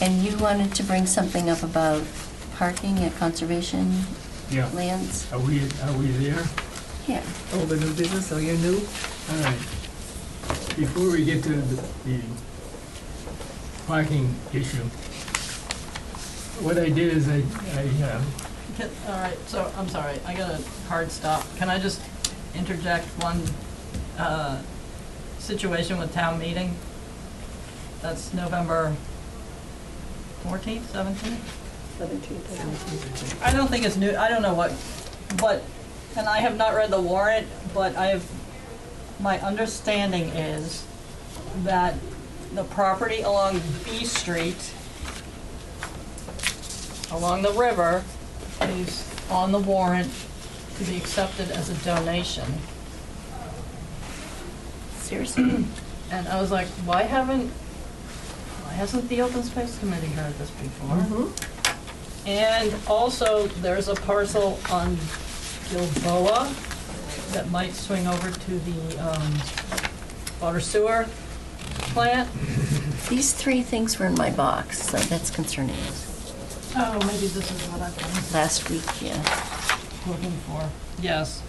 And you wanted to bring something up about parking at conservation Yeah. lands? Are we there? Yeah. Oh, the new business, oh, you're new? All right. Before we get to the parking issue, what I did is All right, so, I'm sorry, I got a hard stop. Can I just interject one situation with town meeting? That's November 14th, 17th? 17th. I don't think it's new, I don't know what, but, and I have not read the warrant, but my understanding is that the property along B Street, along the river, is on the warrant to be accepted as a donation. Seriously? And I was like, why hasn't the Open Space Committee heard this before? And also, there's a parcel on Gilboa that might swing over to the water sewer plant. These three things were in my box, so that's concerning us. Oh, maybe this is what I've been Last week, yeah. looking for. Yes.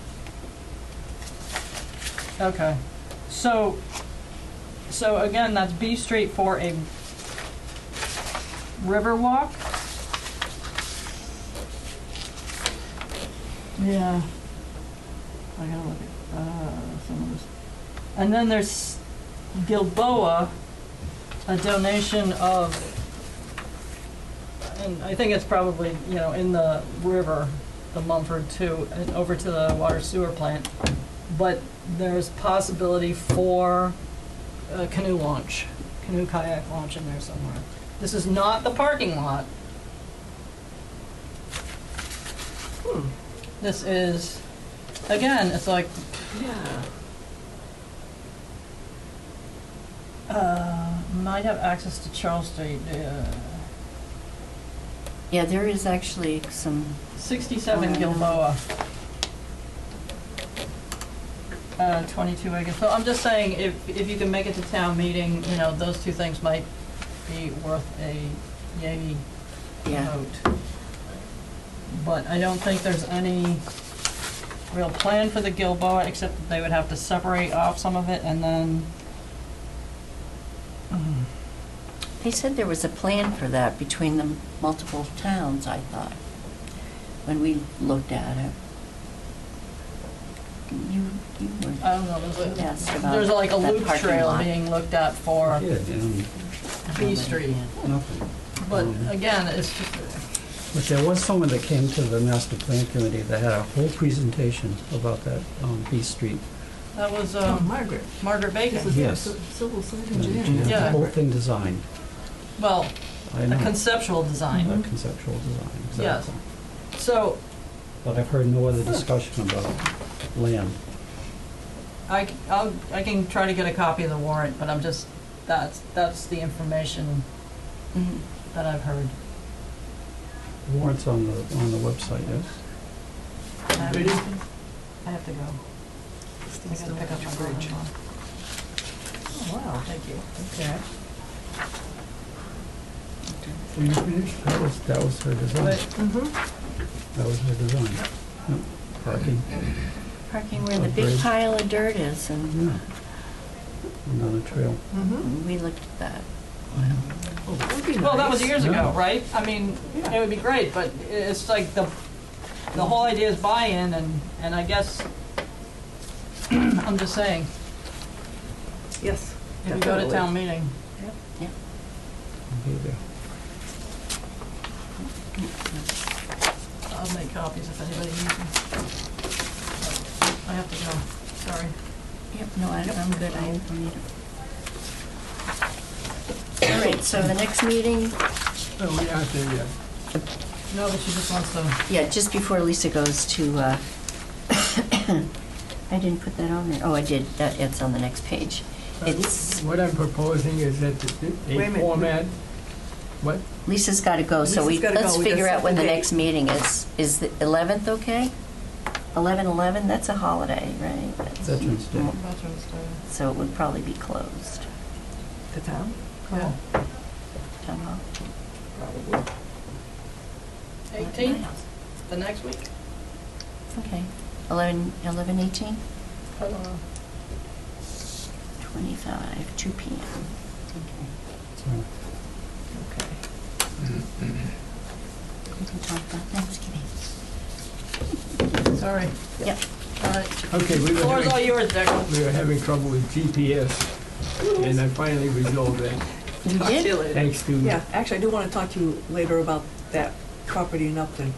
Okay. So again, that's B Street for a river walk. Yeah. I gotta look at some of this. And then there's Gilboa, a donation of, and I think it's probably, in the river, the Mumford too, and over to the water sewer plant. But there's possibility for a canoe launch, canoe kayak launch in there somewhere. This is not the parking lot. This is, again, it's like, might have access to Charles Street, Yeah, there is actually some, 67 Gilboa. 22 acres. So I'm just saying, if you can make it to town meeting, those two things might be worth a yay yeah. vote. But I don't think there's any real plan for the Gilboa, except that they would have to separate off some of it and then. They said there was a plan for that between the multiple towns, I thought, when we looked at it. You were, I don't know, you asked about there's like a that loop parking trail lot. being looked at for Yeah, B Street. nothing. But again, it's just, But there was someone that came to the master plan committee that had a whole presentation about that B Street. that was Oh, Margaret. Margaret Bacon. This is Yes. the civil site And engineer. she had Yeah. the whole thing designed. Well, I a know. conceptual design. A conceptual design, Yes. exactly. So, But I've heard no other discussion about land. I can try to get a copy of the warrant, but I'm just, that's the information Mhm. that I've heard. Warrants on the website, yes? Ready? I have to go. I gotta pick up my bridge. Oh, wow, thank you. Okay. Are you finished? That was her design. But Mm-hmm. That was her design. Yep. Parking, Parking where the big Upgrade. pile of dirt is, and yeah. And on a trail. Mm-hmm. we looked at that. Oh, that would be nice. well, that was years ago, Yeah. right? I mean, Yeah. it would be great, but it's like the whole idea is buy-in, and I guess I'm just saying, Yes. if you go to definitely. town meeting, Be there. I'll make copies if anybody needs them. I have to go. Sorry. Yep, no, I'm good, I don't need it. All right, so the next meeting, Oh, we aren't there yet. No, but she just wants to. yeah, just before Lisa goes to, I didn't put that on there. Oh, I did, it's on the next page. It's, What I'm proposing is that Wait a a minute. format, what? Lisa's gotta go, so Lisa's gotta let's go. We figure gotta out when set the the date. next meeting is. Is the 11th okay? 11/11, that's a holiday, right? Veterans Day. Veterans Day. So it would probably be closed. The town? Yeah. Town hall. Probably. 18th, the next week? Okay, 11/18, I don't know. 25, 2 p.m. So, We can talk about Thanksgiving. Sorry. Yep. All right. Okay, Floor's all yours, Dick. we were having trouble with GPS, and I finally resolved that, You Talk to you did? later. thanks to. Yeah, actually, I do want to talk to you later about that property in Upton,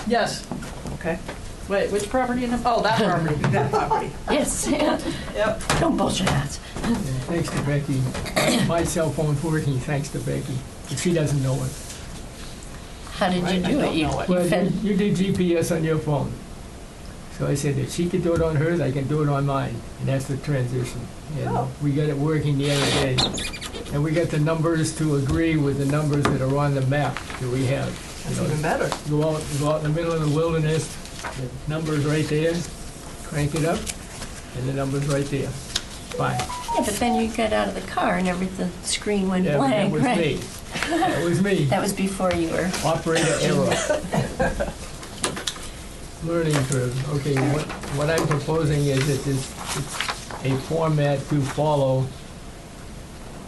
Yes. okay? Wait, which property? Oh, that property. That property. Yes, yeah. Yep. Don't bullshit that. And thanks to Becky. My cell phone's working thanks to Becky, but she doesn't know it. How did you I do don't it? You know it. you Well, fed, you did GPS on your phone. So I said, if she could do it on hers, I can do it on mine, and that's the transition. And Oh. we got it working the other day. And we got the numbers to agree with the numbers that are on the map that we have. That's You know, even better. go out in the middle of the wilderness, the number's right there, crank it up, and the number's right there. Fine. yeah, but then you got out of the car and everything, the screen went Yeah, but that blank, was right? me. That was me. That was before you were, Operator error. Learning curve. Okay, what I'm proposing is that it's a format to follow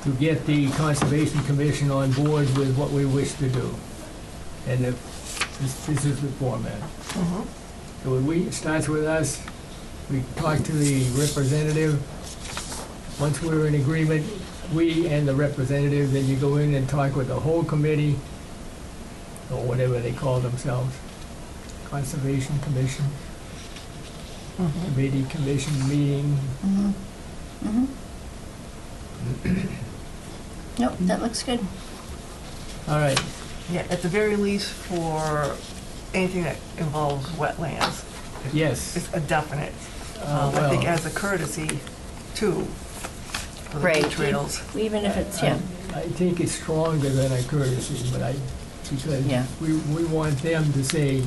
to get the Conservation Commission on board with what we wish to do. And this is the format. Mhm. So it starts with us, we talk to the representative. Once we're in agreement, we and the representative, then you go in and talk with the whole committee, or whatever they call themselves, Conservation Commission, Committee, Commission, meeting. mhm, mhm. Nope, that looks good. All right, Yeah, at the very least, for anything that involves wetlands, yes. it's a definite. Well, I think as a courtesy, too, for the Right. big trails. Even if it's, yeah, I think it's stronger than a courtesy, but because Yeah. we want them to say,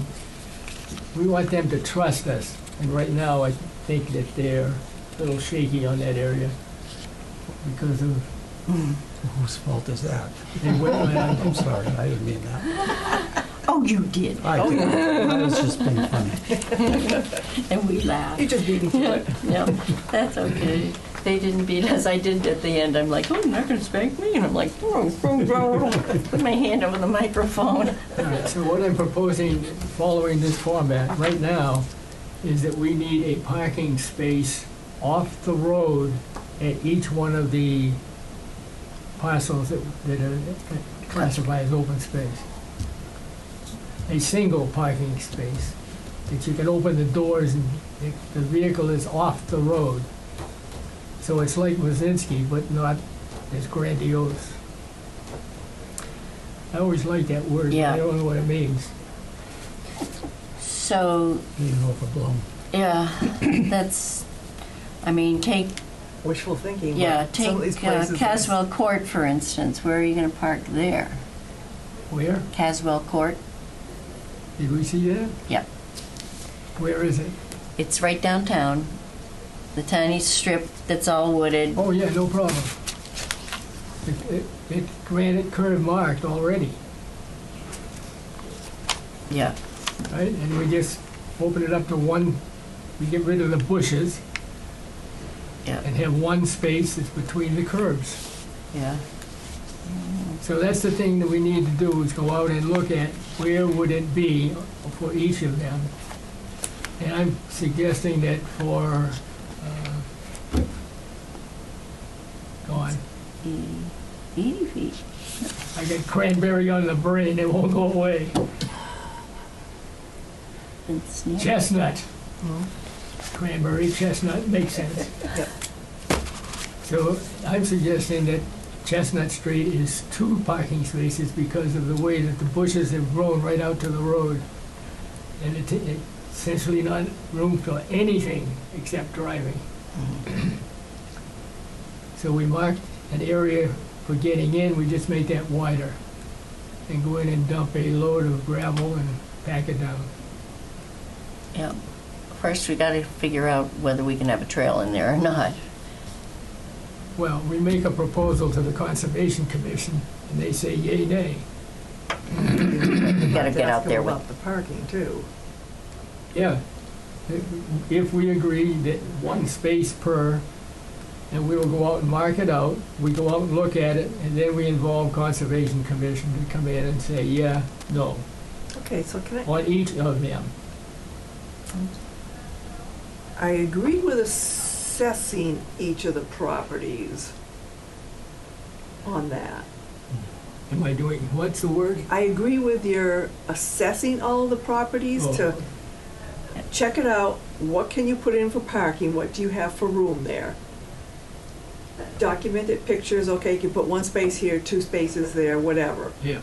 we want them to trust us. And right now, I think that they're a little shaky on that area because of whose fault is that? the wetland. I'm sorry, I didn't mean that. oh, you did, I did. I was just being funny. and we laughed. You just beat me to it. No, that's okay. They didn't beat us. I did at the end. I'm like, oh, you're not going to spank me? And I'm like, put my hand over the microphone. All right, so what I'm proposing, following this format, right now, is that we need a parking space off the road at each one of the parcels that are classified as open space. A single parking space, that you can open the doors and the vehicle is off the road. So it's like Wazinski, but not as grandiose. I always like that word, but Yeah. I don't know what it means. So, Being overblown. yeah, that's, I mean, take, Wishful thinking, yeah, but some of these take places. Caswell Court, for instance. Where are you going to park there? Where? Caswell Court? Did we see that? Yep. Where is it? It's right downtown. The tiny strip that's all wooded. Oh, yeah, no problem. It's granite curve marked already, Yeah. right? And we just open it up to one, we get rid of the bushes Yeah. and have one space that's between the curbs. Yeah. So that's the thing that we need to do, is go out and look at where would it be for each of them. And I'm suggesting that for, go on, 80 feet. I got cranberry on the brain, it won't go away. It's near. Chestnut. Cranberry, chestnut, makes sense. Yep. So I'm suggesting that Chestnut Street is 2 parking spaces because of the way that the bushes have grown right out to the road. And it's essentially not room for anything except driving. So we marked an area for getting in, we just make that wider. And go in and dump a load of gravel and pack it down. Yeah. First, we got to figure out whether we can have a trail in there or not. Well, we make a proposal to the Conservation Commission, and they say yay, nay. We got to get out there with. About the parking too. Yeah, if we agree that 1 space per, and we will go out and mark it out, we go out and look at it, and then we involve Conservation Commission to come in and say, yeah, no, Okay, so can I, on each of them. I agree with assessing each of the properties on that. Am I doing, what's the word? I agree with your assessing all of the properties to check it out. What can you put in for parking? What do you have for room there? Documented pictures, okay, you can put 1 space here, 2 spaces there, whatever. Yeah,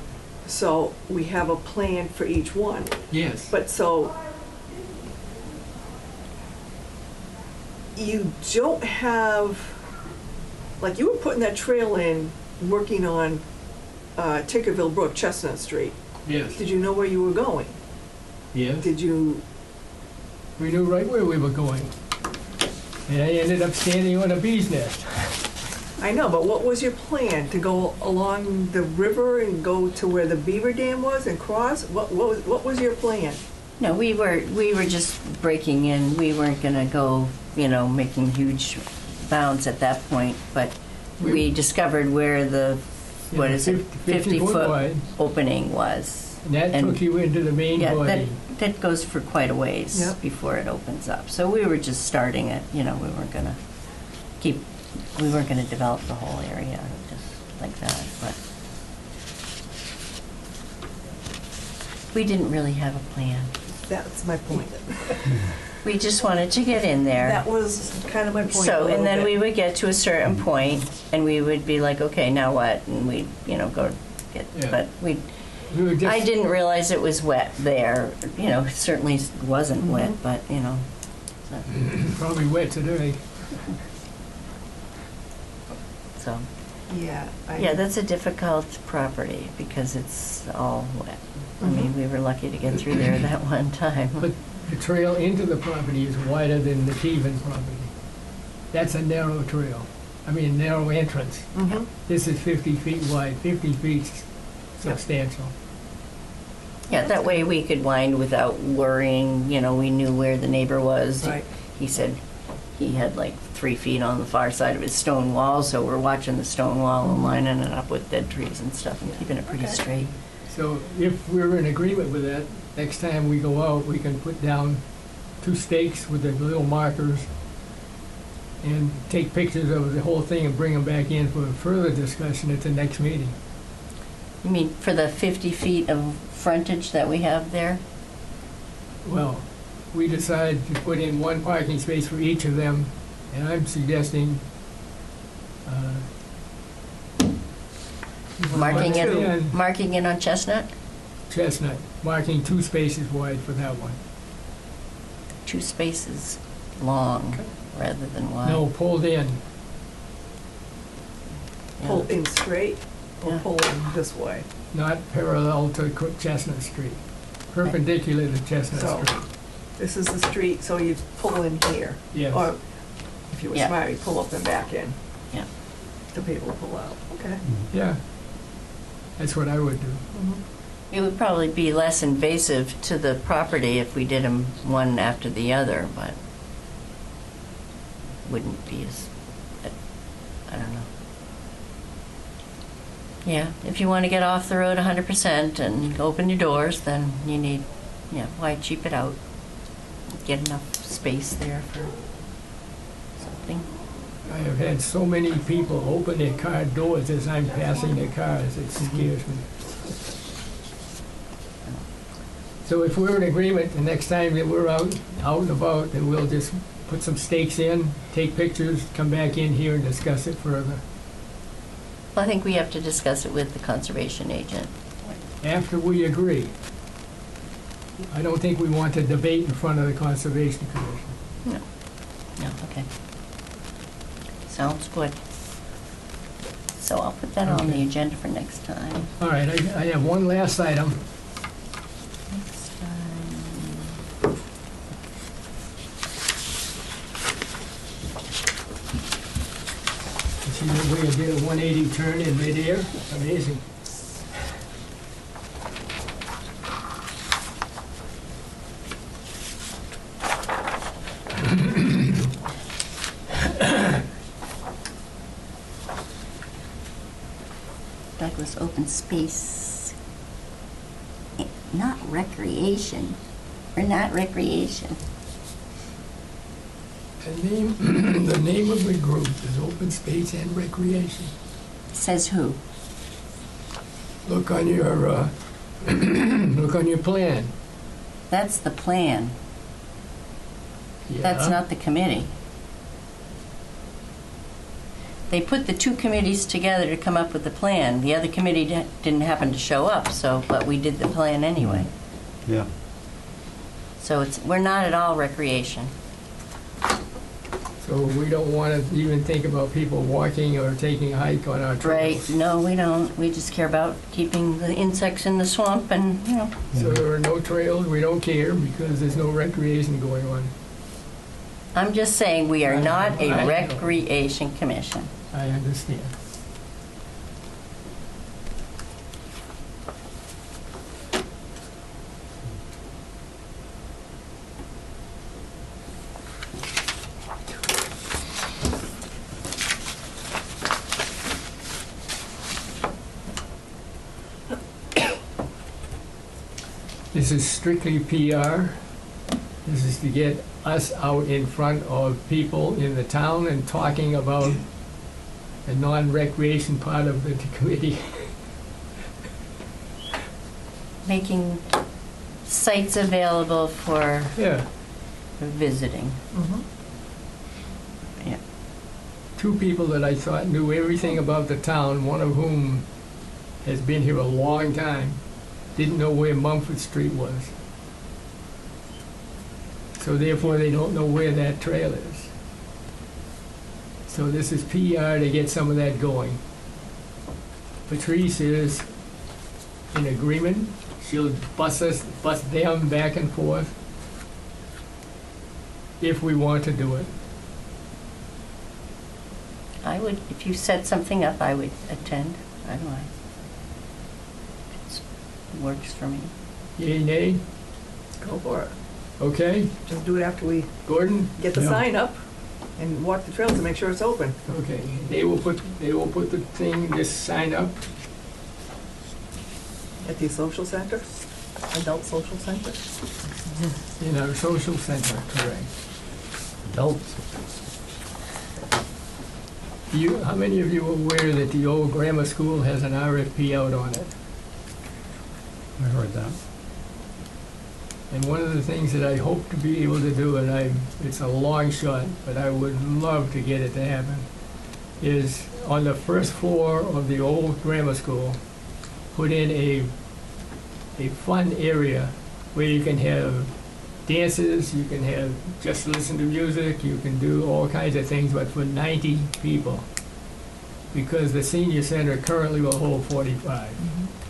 So we have a plan for each one. yes. But so you don't have, like you were putting that trail in, working on Tinkerville Brook, Chestnut Street. Yes, Did you know where you were going? yes. Did you, We knew right where we were going. And I ended up standing on a bee's nest. I know, but what was your plan? To go along the river and go to where the beaver dam was and cross? What was your plan? No, we were just breaking in. We weren't going to go, making huge bounds at that point. But we discovered where the, what is it, 50-foot 50-foot wide. opening was. And that And- took you into the main Yeah, body. that goes for quite a ways Yep. before it opens up. So we were just starting it, we weren't gonna we weren't gonna develop the whole area just like that, but we didn't really have a plan. That's my point. We just wanted to get in there. That was kind of my point. a So, little and then bit. we would get to a certain point, and we would be like, okay, now what? And we'd, go get, Yeah. but we We were just, I didn't realize it was wet there. It certainly wasn't wet, but, so- probably wet today. so, Yeah. yeah, that's a difficult property because it's all wet. I mean, we were lucky to get through there that one time. But the trail into the property is wider than the Keven property. That's a narrow trail. I mean, narrow entrance. Mhm. This is 50 feet wide. 50 feet's substantial. Yeah, that way we could wind without worrying, we knew where the neighbor was. Right. He said he had like 3 feet on the far side of his stone wall, so we're watching the stone wall and lining it up with dead trees and stuff and keeping it pretty Okay. straight. So if we're in agreement with that, next time we go out, we can put down 2 stakes with the little markers and take pictures of the whole thing and bring them back in for further discussion at the next meeting. You mean for the 50 feet of frontage that we have there? Well, we decided to put in 1 parking space for each of them, and I'm suggesting, Marking Yeah. it, marking it on Chestnut? Chestnut, marking 2 spaces wide for that one. 2 spaces. long rather than wide. No, pulled in. Yeah. Pull in straight or Yeah. pull in this way? Not parallel to Chestnut Street, perpendicular to Chestnut So, Street. this is the street, so you pull in here. Yes. Or, if you were Yeah. smart, you pull up and back in. Yeah. To be able to pull out, okay. Yeah, that's what I would do. It would probably be less invasive to the property if we did them one after the other, but wouldn't be as, I don't know. Yeah, if you want to get off the road 100% and open your doors, then you need, yeah, why cheap it out? Get enough space there for something. I have had so many people open their car doors as I'm passing their cars, it scares me. So if we're in agreement, the next time that we're out and about, then we'll just put some stakes in, take pictures, come back in here and discuss it further. Well, I think we have to discuss it with the conservation agent. After we agree. I don't think we want to debate in front of the Conservation Commission. No, no, okay. Sounds good. So I'll put that on the Okay. agenda for next time. All right, I have one last item. Next time. See the way I did a 180 turn in midair? Amazing. Douglas Open Space, not recreation, or not recreation. The name of the group is Open Space and Recreation. Says who? Look on your, look on your plan. That's the plan. That's Yeah. not the committee. They put the two committees together to come up with the plan. The other committee didn't happen to show up, so, but we did the plan anyway. Yeah. So we're not at all recreation. So we don't want to even think about people walking or taking a hike on our trails. Right, no, we don't. We just care about keeping the insects in the swamp and, you know. So there are no trails, we don't care because there's no recreation going on. I'm just saying, we are not I a know. recreation commission. I understand. This is strictly PR. This is to get us out in front of people in the town and talking about the non-recreation part of the committee. Making sites available for Yeah, visiting. Yeah. two people that I thought knew everything about the town, one of whom has been here a long time, didn't know where Mumford Street was. So therefore, they don't know where that trail is. So this is PR to get some of that going. Patrice is in agreement. She'll bus them back and forth if we want to do it. I would, if you set something up, I would attend. I don't know. It works for me. Yay, nay? Go for it. Okay, Just do it after we Gordon? get the Yeah. sign up and walk the trails to make sure it's open. Okay, they will put the thing, this sign up. At the social center, adult social center. In our social center, correct. Adults. How many of you are aware that the old grammar school has an RFP out on it? I heard that. And one of the things that I hope to be able to do, and it's a long shot, but I would love to get it to happen, is on the first floor of the old grammar school, put in a fun area where you can have dances, you can have, just listen to music, you can do all kinds of things, but for 90 people. Because the senior center currently will hold 45.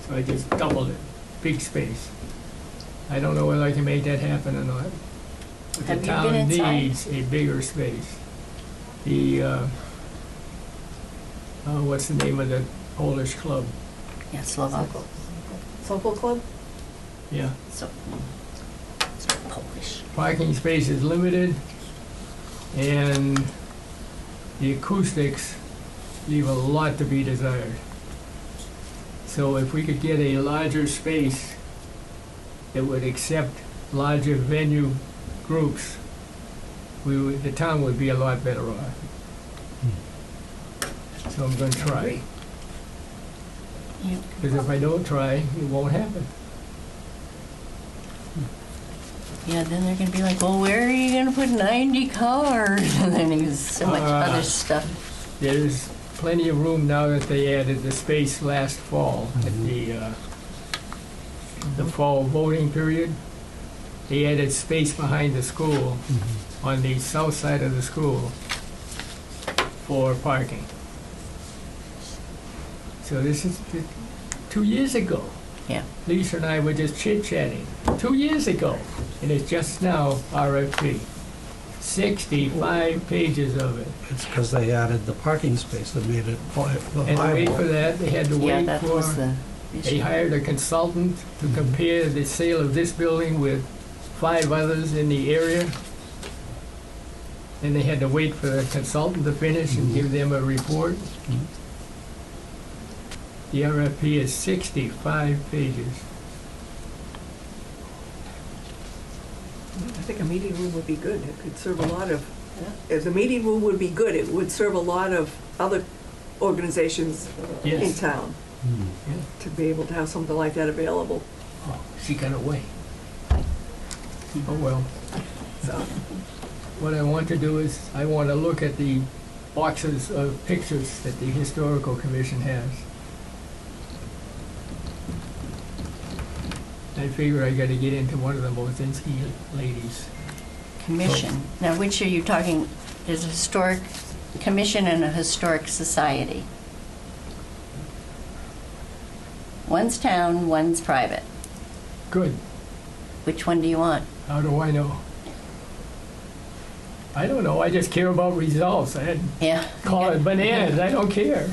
So I just doubled it, big space. I don't know whether I can make that happen or not. But Have the you been town inside? needs a bigger space. The, what's the name of the Polish club? Yeah, Slovak. Sokol Club? Yeah. So, it's Polish. Parking space is limited, and the acoustics leave a lot to be desired. So if we could get a larger space that would accept larger venue groups, the town would be a lot better off. So I'm gonna try, Yeah. because if I don't try, it won't happen. Yeah, then they're gonna be like, well, where are you gonna put 90 cars? And then there's so much other stuff. There's plenty of room now that they added the space last fall at the fall voting period. They added space behind the school, on the south side of the school, for parking. So this is 2 years ago. Yeah. Lisa and I were just chit-chatting 2 years ago, and it's just now RFP. 65 pages of it. It's because they added the parking space that made it And to wait for viable. that, they had to Yeah, wait that was for, the they issue. hired a consultant to compare the sale of this building with 5 others in the area. And they had to wait for the consultant to finish and give them a report. The RFP is 65 pages. I think a meeting room would be good. It could serve a lot of, if the meeting room would be good, it would serve a lot of other organizations in Yes. town Mm. to be able to have something like that available. Oh, she got away. Oh, well. So, What I want to do is, I want to look at the boxes of pictures that the Historical Commission has. I figure I gotta get into one of the Mozinski ladies. Commission. Now, which are you talking, there's a historic commission and a historic society. One's town, one's private. Good. Which one do you want? How do I know? I don't know, I just care about results. I Yeah. call it bananas, I don't care.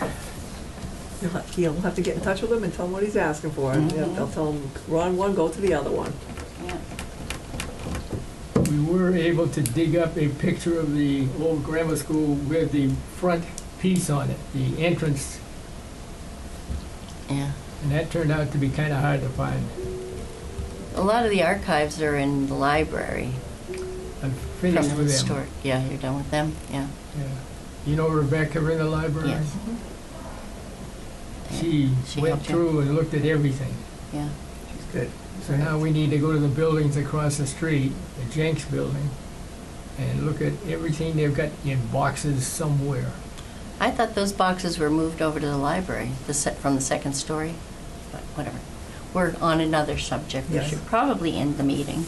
you'll have to get in touch with him and tell him what he's asking for. And they'll tell him, run one, go to the other one. Yeah. We were able to dig up a picture of the old grammar school with the front piece on it, the entrance, Yeah. and that turned out to be kind of hard to find. A lot of the archives are in the library. I'm From finished the with them. historic. Yeah, you're done with them? Yeah. Yeah. You know Rebecca in the library? Yes. She went helped you? through and looked at everything. Yeah. He's good. So now we need to go to the buildings across the street, the Jenks building, and look at everything they've got in boxes somewhere. I thought those boxes were moved over to the library, from the second story, but whatever. We're on another subject. We Yes. should probably end the meeting.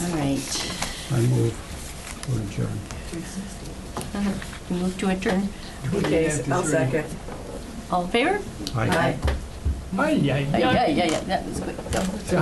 All right. I move to adjourn. Move to adjourn. Okay, I'll 3. second. All in favor? Aye. Ay, ay, Yeah, ay. yeah, yeah, that was good. Go. So